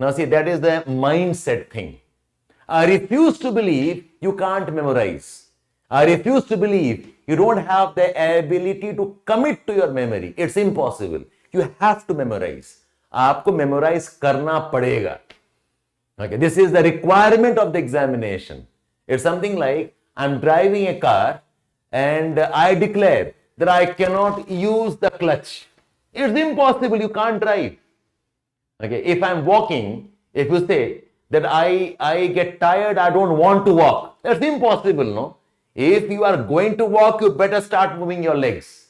Now see, that is the mindset thing. I refuse to believe you can't memorize. I refuse to believe you don't have the ability to commit to your memory. It's impossible. You have to memorize. आपको memorize करना पड़ेगा. Okay, this is the requirement of the examination. It's something like I'm driving a car and I declare that I cannot use the clutch. It's impossible. You can't drive. Okay, if I'm walking, if you say that I get tired, I don't want to walk, that's impossible, no? If you are going to walk, you better start moving your legs.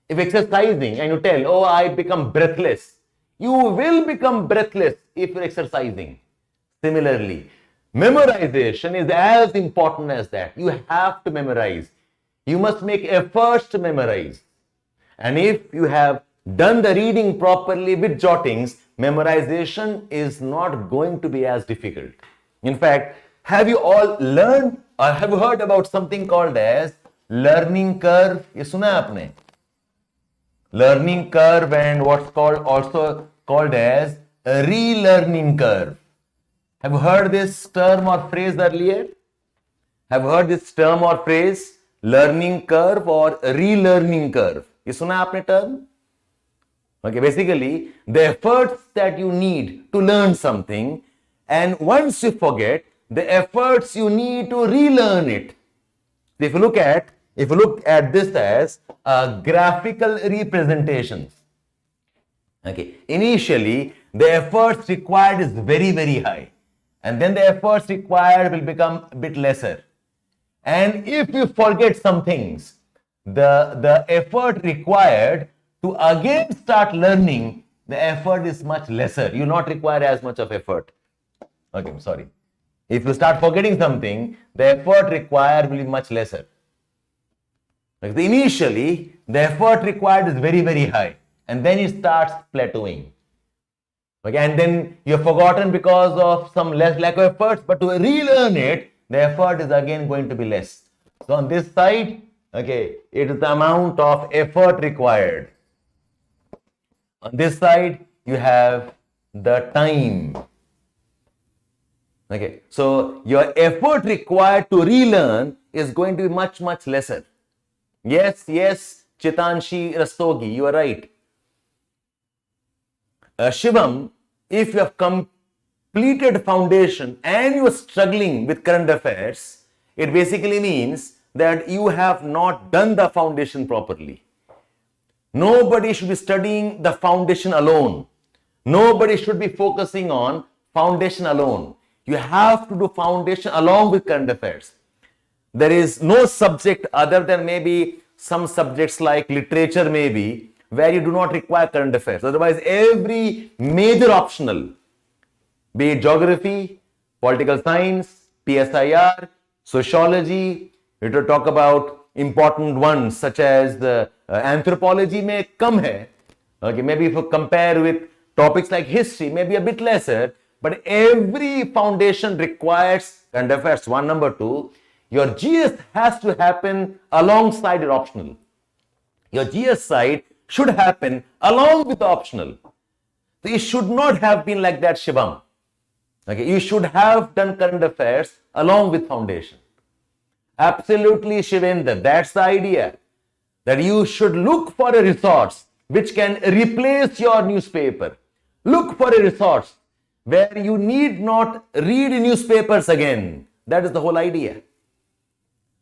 If exercising and you tell, oh, I become breathless, you will become breathless if you're exercising. Similarly, memorization is as important as that. You have to memorize. You must make efforts to memorize. And if you have done the reading properly with jottings, memorization is not going to be as difficult. In fact, have you all learned or have you heard about something called as learning curve? ये सुना है आपने? Learning curve and what's also called as a relearning curve. Have you heard this term or phrase earlier? Have you heard this term or phrase? Learning curve or relearning curve. ये सुना है आपने term? Okay, basically, the efforts that you need to learn something, and once you forget, the efforts you need to relearn it. If you look at this as graphical representations. Okay, initially, the efforts required is very, very high, and then the efforts required will become a bit lesser. And if you forget some things, the effort required to again start learning, the effort is much lesser. You not require as much of effort. Okay, I'm sorry. If you start forgetting something, the effort required will be much lesser. Like initially, the effort required is very, very high, and then it starts plateauing. Okay, and then you've forgotten because of some lack of efforts, but to relearn it, the effort is again going to be less. So on this side, okay, it is the amount of effort required. On this side, you have the time. Okay, so your effort required to relearn is going to be much, much lesser. Yes, Chitanshi Rastogi, you are right. Shivam, if you have completed foundation and you are struggling with current affairs, it basically means that you have not done the foundation properly. Nobody should be studying the foundation alone. Nobody should be focusing on foundation alone. You have to do foundation along with current affairs. There is no subject other than maybe some subjects like literature maybe where you do not require current affairs. Otherwise, every major optional, be it geography, political science, PSIR, sociology, we have to talk about important ones such as the anthropology may come here. Okay, maybe if you compare with topics like history, maybe a bit lesser, but every foundation requires current affairs. One, number two, your GS has to happen alongside your optional. Your GS side should happen along with the optional. So it should not have been like that, Shivam. Okay, you should have done current affairs along with foundation. Absolutely, Shivendra, that's the idea. That you should look for a resource which can replace your newspaper. Look for a resource where you need not read newspapers again. That is the whole idea.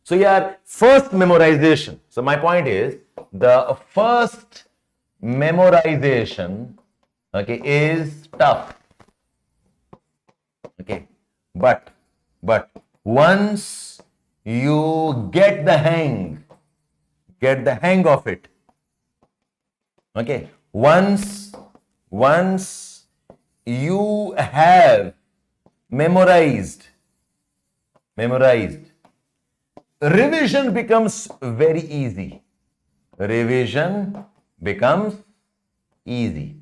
So your first memorization. So my point is, the first memorization, okay, is tough. Okay, but once you get the hang of it, okay, once you have memorized, revision becomes very easy. Revision becomes easy.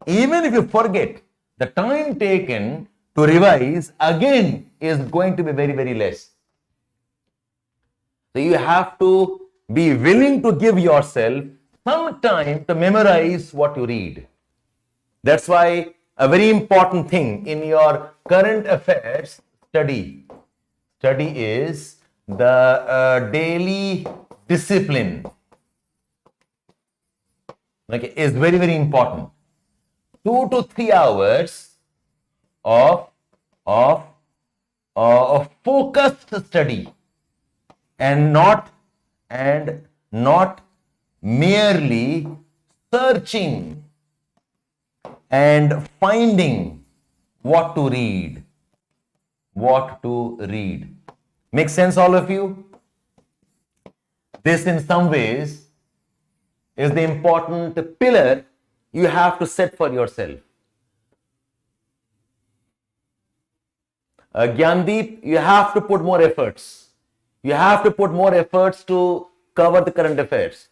Even if you forget, the time taken to revise again is going to be very, very less. So you have to be willing to give yourself some time to memorize what you read. That's why a very important thing in your current affairs study is the daily discipline. Okay, is very, very important. 2 to 3 hours of focused study, and not merely searching and finding what to read. Make sense, all of you? This in some ways is the important pillar you have to set for yourself. Gyandeep, you have to put more efforts. You have to put more efforts to cover the current affairs.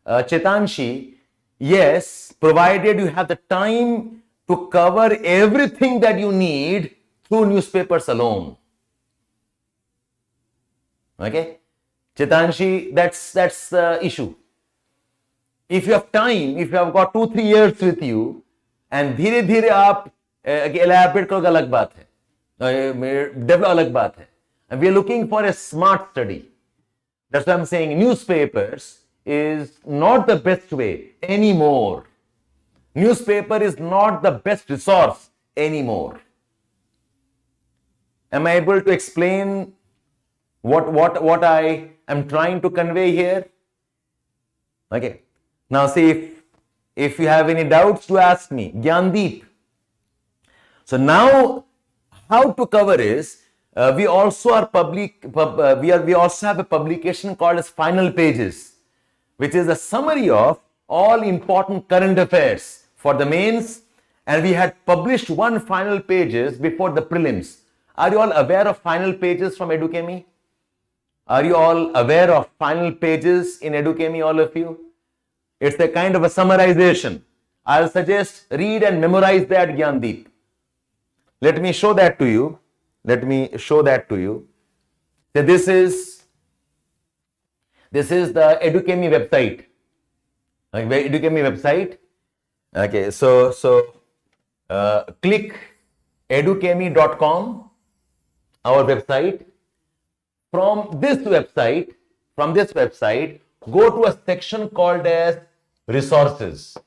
Chetanshi, yes, provided you have the time to cover everything that you need through newspapers alone. Okay? Chetanshi, that's the issue. If you have time, if you have got 2-3 years with you, and धीरे धीरे आप elaborate करोगे अलग बात है, develop अलग बात है. And we are looking for a smart study. That's why I'm saying newspapers is not the best way anymore. Newspaper is not the best resource anymore. Am I able to explain what I am trying to convey here? Okay. Now see, if you have any doubts to ask me, Gyandeep. So now how to cover is, we also are we also have a publication called as Final Pages, which is a summary of all important current affairs for the mains, and we had published one Final Pages before the prelims. Are you all aware of Final Pages from Edukemy? Are you all aware of Final Pages in Edukemy, all of you? It's a kind of a summarization. I'll suggest read and memorize that, Gyandeep. Let me show that to you. So this is the Edukemy website. Okay, Edukemy website. Okay, so click edukemy.com, our website. From this website, go to a section called as resources.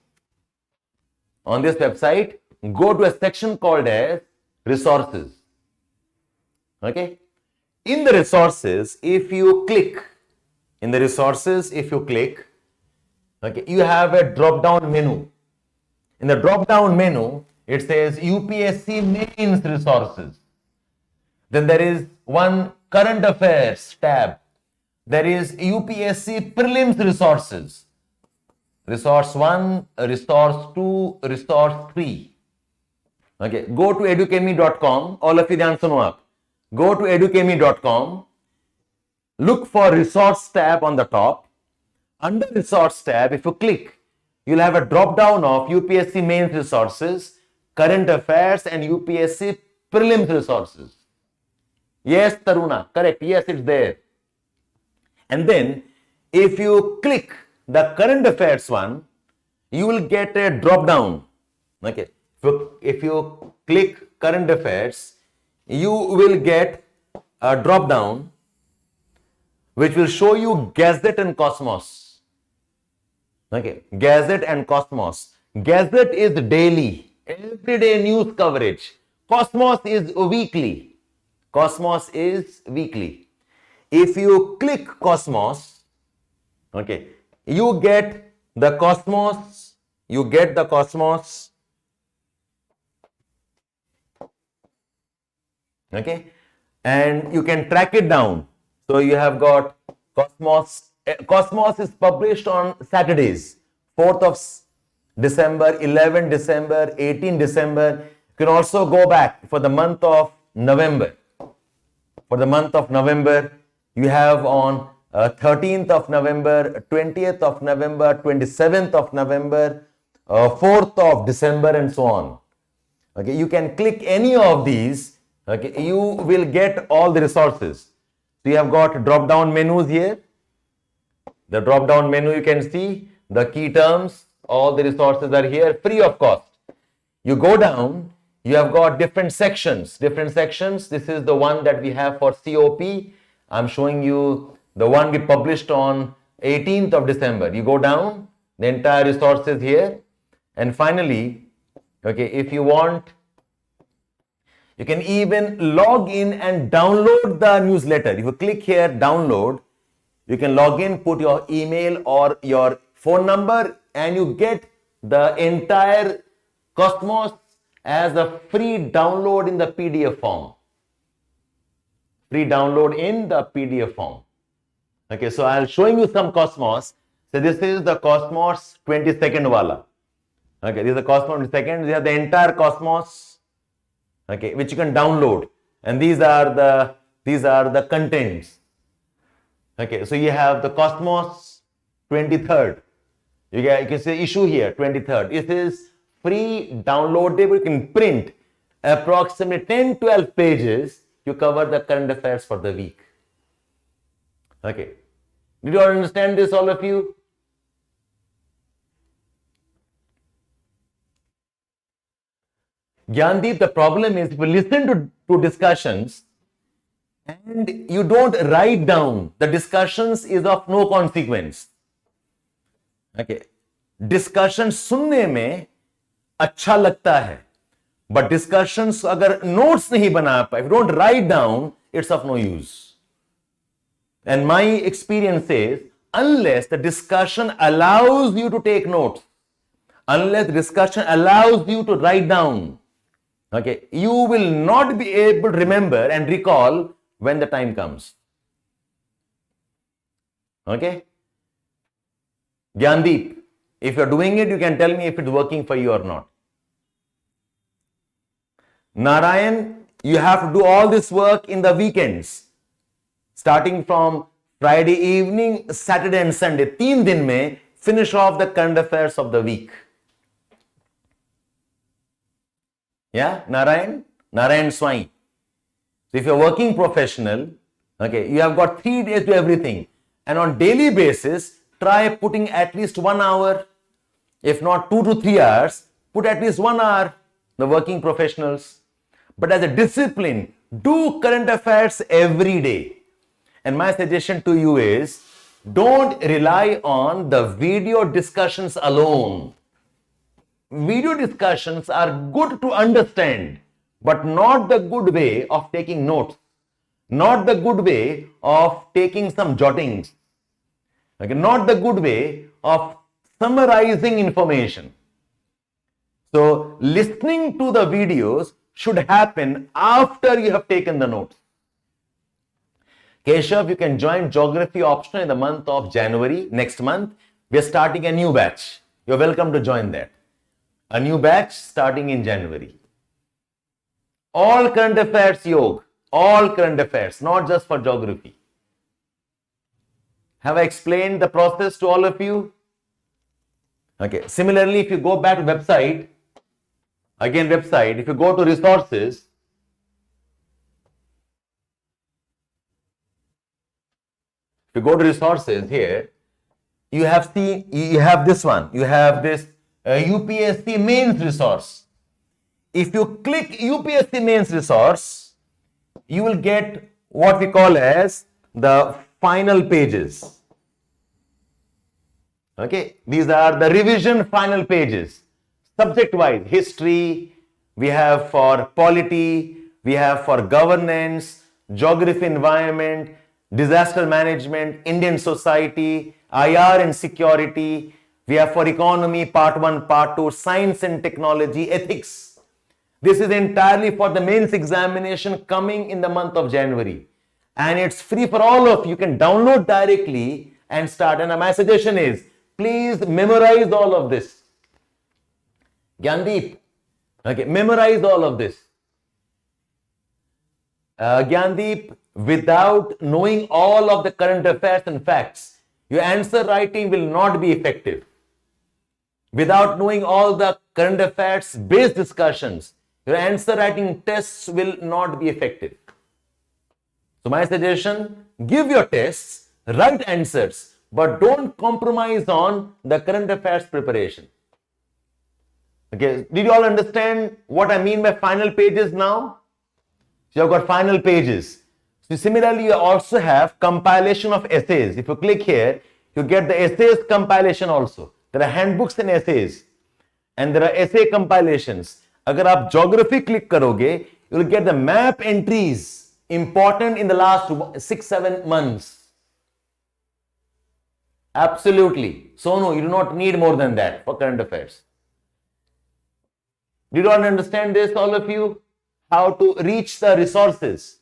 On this website, go to a section called as resources. Okay. In the resources, if you click, okay, you have a drop-down menu. In the drop-down menu, it says UPSC mains resources. Then there is one current affairs tab. There is UPSC prelims resources. Resource 1, resource 2, resource 3. Okay, go to edukemy.com. All of you dhyan suno aap. Go to edukemy.com. Look for resource tab on the top. Under resource tab, if you click, you'll have a drop down of UPSC mains resources, current affairs, and UPSC prelims resources. Yes, Taruna, correct. Yes, it's there. And then if you click the current affairs one, you will get a drop down. Okay, if you click current affairs, you will get a drop down which will show you Gazette and Cosmos. Okay, Gazette and Cosmos. Gazette is daily, everyday news coverage. Cosmos is weekly. Cosmos is weekly. If you click Cosmos, okay, you get the Cosmos, okay, and you can track it down. So you have got Cosmos. Cosmos is published on Saturdays, 4th of December, 11 December, 18 December. You can also go back for the month of November. For the month of November, you have on 13th of November, 20th of November, 27th of November, 4th of December, and so on. Okay, you can click any of these. Okay, you will get all the resources. So you have got drop down menus here. The drop down menu, you can see the key terms, all the resources are here free of cost. You go down, you have got different sections. This is the one that we have for COP. I'm showing you the one we published on 18th of December. You go down, the entire resources here. And finally, okay, if you want, you can even log in and download the newsletter. If you click here, download, you can log in, put your email or your phone number, and you get the entire Cosmos as a free download in the PDF form. Free download in the PDF form. Okay, so I'll showing you some Cosmos. So this is the Cosmos 22nd wala. Okay, this is the Cosmos 22nd. These are the entire Cosmos. Okay, which you can download, and these are the contents. Okay, so you have the Cosmos 23rd. You can say issue here 23rd. It is free downloadable. You can print approximately 10-12 pages. You cover the current affairs for the week. Okay, did you all understand this, all of you? Gyandeep, the problem is if you listen to discussions and you don't write down, the discussions is of no consequence. Okay, discussion सुनने में अच्छा लगता है, but discussions अगर notes नहीं बना पाए, if you don't write down, it's of no use. And my experience is, unless the discussion allows you to take notes, unless the discussion allows you to write down, okay, you will not be able to remember and recall when the time comes. Okay? Gyandeep, if you're doing it, you can tell me if it's working for you or not. Narayan, you have to do all this work in the weekends. Starting from Friday evening, Saturday and Sunday. 3 दिन में finish off the current affairs of the week. Yeah, Narayan Swine. So if you're working professional, okay, you have got 3 days to everything. And on daily basis, try putting at least 1 hour, if not 2 to 3 hours, put at least 1 hour, the working professionals. But as a discipline, do current affairs every day. And my suggestion to you is, don't rely on the video discussions alone. Video discussions are good to understand, but not the good way of taking notes, not the good way of taking some jottings, okay, not the good way of summarizing information. So, listening to the videos should happen after you have taken the notes. Keshav, you can join Geography Optional in the month of January. Next month, we are starting a new batch. You're welcome to join that. A new batch starting in January. All current affairs, Yog. All current affairs, not just for geography. Have I explained the process to all of you? Okay. Similarly, if you go back to website, again website, if you go to resources, if you go to resources here, you have this one. You have this UPSC mains resource. If you click UPSC mains resource, you will get what we call as the final pages. Okay, these are the revision final pages. Subject wise, history, we have for polity, we have for governance, geography, environment, disaster management, Indian society, IR and security. We have for economy, part 1, part 2, science and technology, ethics. This is entirely for the mains examination coming in the month of January. And it's free for all of you. You can download directly and start. And my suggestion is, please memorize all of this. Gyandeep, okay, memorize all of this. Gyandeep, without knowing all of the current affairs and facts, your answer writing will not be effective. Without knowing all the current affairs based discussions, your answer writing tests will not be effective. So my suggestion, give your tests, write answers, but don't compromise on the current affairs preparation. Okay, did you all understand what I mean by final pages now? So you've got final pages. So similarly, you also have compilation of essays. If you click here, you get the essays compilation also. There are handbooks and essays, and there are essay compilations. अगर आप geography click करोगे, you will get the map entries important in the last 6-7 months. Absolutely. So no, you do not need more than that for current affairs. Did you all understand this, all of you? How to reach the resources?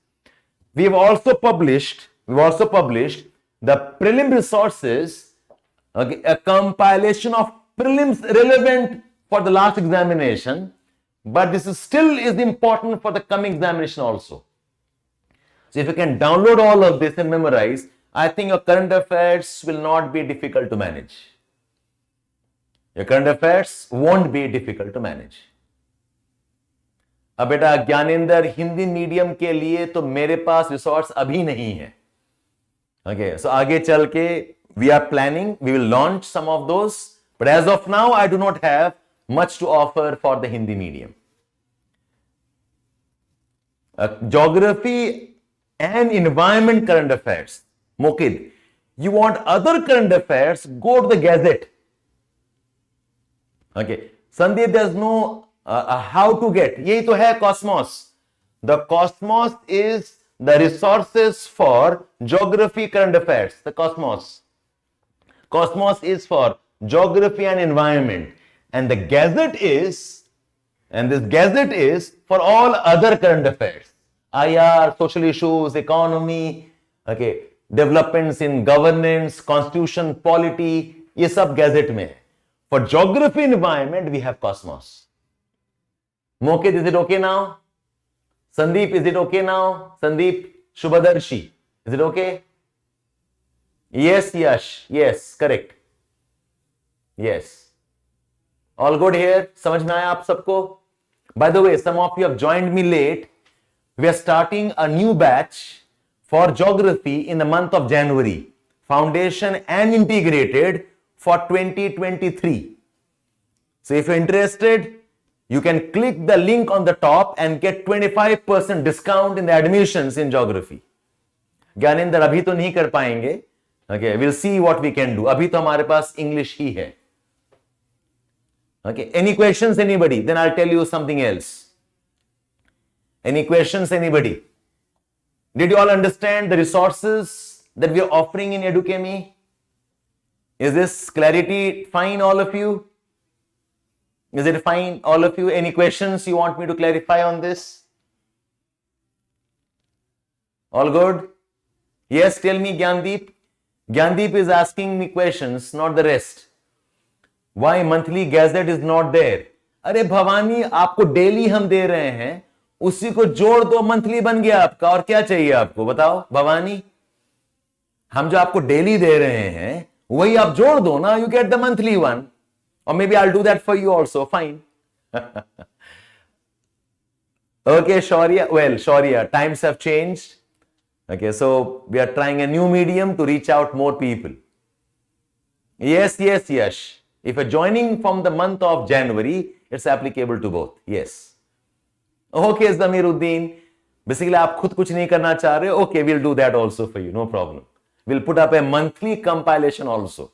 We have also published the prelim resources, okay, a compilation of prelims relevant for the last examination, but this is still important for the coming examination also. So if you can download all of this and memorize, I think your current affairs will not be difficult to manage. Your current affairs won't be difficult to manage. अब बेटा Gyanendra, Hindi medium के लिए तो मेरे पास resource अभी नहीं है. Okay, so आगे चल के we are planning, we will launch some of those, but as of now I do not have much to offer for the Hindi medium. Geography and environment current affairs. Mokid, you want other current affairs, go to the Gazette. Okay, Sandeep, there's no how to get. यही तो है Cosmos. The Cosmos is the resources for geography current affairs. The Cosmos. Cosmos is for geography and environment. And the Gazette is, and this Gazette is for all other current affairs. IR, social issues, economy, okay, developments in governance, constitution, polity, ये सब Gazette में है. For geography and environment, we have Cosmos. Mokid, is it okay now? Sandeep, is it okay now? Sandeep, Shubhadarshi, is it okay? Yes, Yash, yes, correct. Yes. All good here? समझ में आया आप सबको? By the way, some of you have joined me late. We are starting a new batch for geography in the month of January. Foundation and integrated for 2023. So if you're interested, you can click the link on the top and get 25% discount in the admissions in geography. Gyanendra अभी तो नहीं कर पाएंगे. Okay, we'll see what we can do. अभी तो हमारे पास English ही है. Okay, any questions, anybody? Then I'll tell you something else. Any questions, anybody? Did you all understand the resources that we are offering in Edukemy? Is this clarity fine, all of you? Is it fine, all of you? Any questions you want me to clarify on this? All good? Yes, tell me, Gyandeep. Gyandeep is asking me questions, not the rest. Why monthly gazette is not there? अरे भवानी, आपको daily हम दे रहे हैं, उसी को जोड़ दो, monthly बन गया आपका. और क्या चाहिए आपको, बताओ भवानी? हम जो आपको डेली दे रहे हैं वही आप जोड़ दो ना. You get the monthly one. Or maybe I'll do that for you also. Fine. Okay, Shaurya. Well, Shaurya, times have changed. Okay, so we are trying a new medium to reach out more people. Yes, yes, yes. If you're joining from the month of January, it's applicable to both. Yes. Okay, Zamiruddin. Basically, आप खुद कुछ नहीं करना चाह रहे. Okay, we'll do that also for you. No problem. We'll put up a monthly compilation also.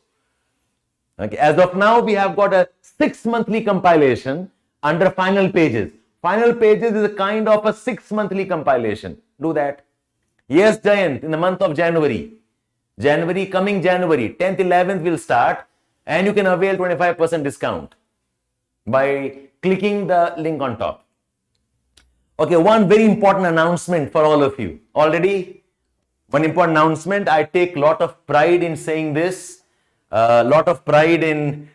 Okay. As of now, we have got a 6 monthly compilation under final pages. Final pages is a kind of a 6 monthly compilation. Do that. Yes, Jayant, in the month of January. Coming January, 10th, 11th will start, and you can avail 25% discount by clicking the link on top. Okay, one very important announcement for all of you. Already, one important announcement. I take a lot of pride in saying this, lot of pride in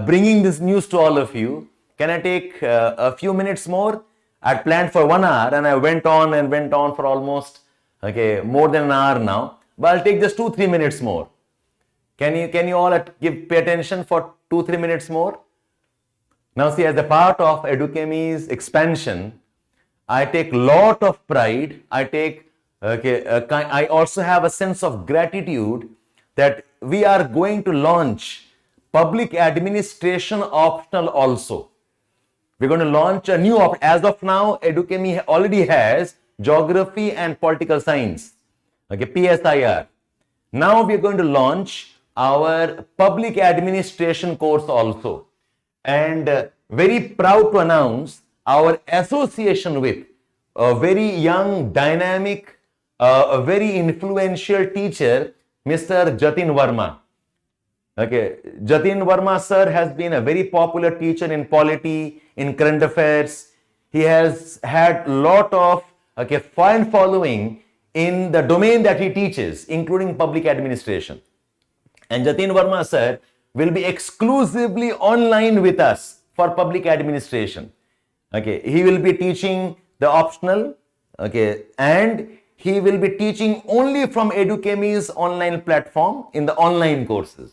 bringing this news to all of you. Can I take a few minutes more? I planned for 1 hour and I went on for almost more than an hour now. But I'll take just 2-3 minutes more. Can you all pay attention for 2-3 minutes more? Now see, as a part of Edukemy's expansion, I take lot of pride. I also have a sense of gratitude that we are going to launch public administration optional also. We're going to launch a new option. As of now, Edukemy already has geography and political science. PSIR. Now we're going to launch our public administration course also. And very proud to announce our association with a very young, dynamic, a very influential teacher, Mr. Jatin Verma. Jatin Verma sir has been a very popular teacher in polity, in current affairs. He has had a lot of fan following in the domain that he teaches, including public administration. And Jatin Verma sir will be exclusively online with us for public administration. He will be teaching the optional, and he will be teaching only from Edukemy's online platform in the online courses.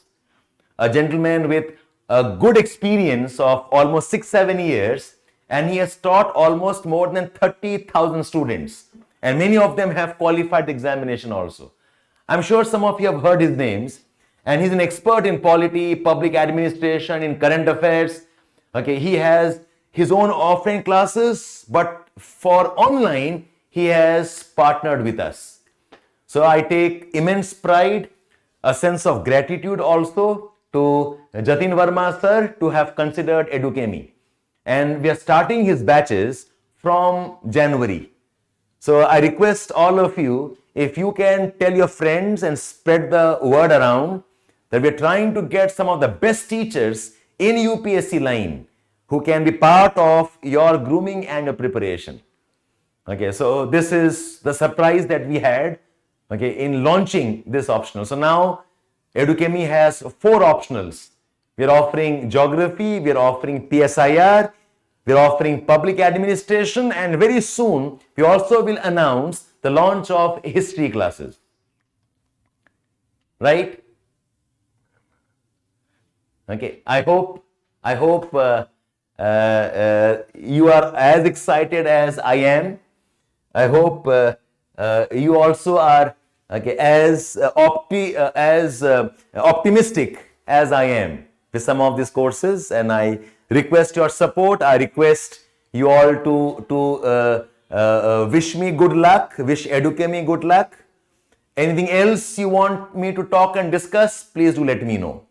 A gentleman with a good experience of almost 6-7 years, and he has taught almost more than 30,000 students, and many of them have qualified the examination also. I'm sure some of you have heard his names, and he's an expert in polity, public administration, in current affairs. He has his own offline classes, but for online, he has partnered with us. So I take immense pride, a sense of gratitude also to Jatin Verma sir to have considered Edukemy. And we are starting his batches from January. So I request all of you, if you can tell your friends and spread the word around that we are trying to get some of the best teachers in UPSC line who can be part of your grooming and your preparation. So this is the surprise that we had in launching this optional. So now Edukemy has 4 optionals. We are offering geography, we are offering PSIR, we are offering public administration, and very soon we also will announce the launch of history classes. Right? I hope you are as excited as I am. I hope you also are as optimistic as I am with some of these courses, and I request your support. I request you all to wish me good luck, wish Edukemy good luck. Anything else you want me to talk and discuss, please do let me know.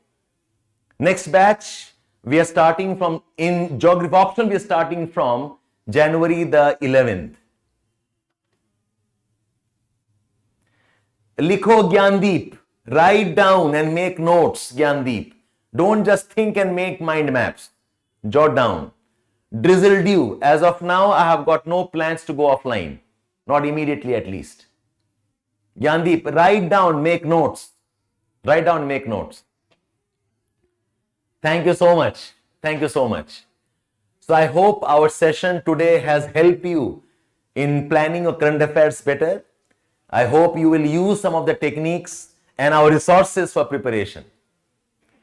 Next batch, we are starting from, in geography optional, we are starting from January the 11th. Likho Gyandeep, write down and make notes, Gyandeep. Don't just think and make mind maps. Jot down. Drizzle dew. As of now, I have got no plans to go offline. Not immediately at least. Gyandeep, write down, make notes. Write down, make notes. Thank you so much. Thank you so much. So I hope our session today has helped you in planning your current affairs better. I hope you will use some of the techniques and our resources for preparation.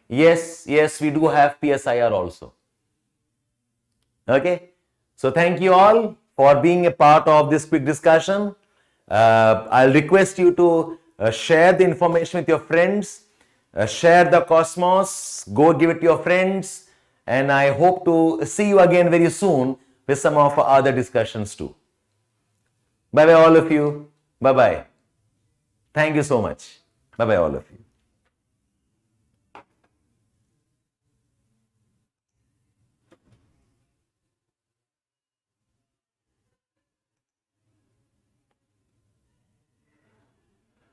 Yes, we do have PSIR also. So thank you all for being a part of this quick discussion. I'll request you to share the information with your friends. Share the cosmos, go give it to your friends, and I hope to see you again very soon with some of our other discussions too. Bye bye all of you. Bye bye. Thank you so much. Bye bye all of you.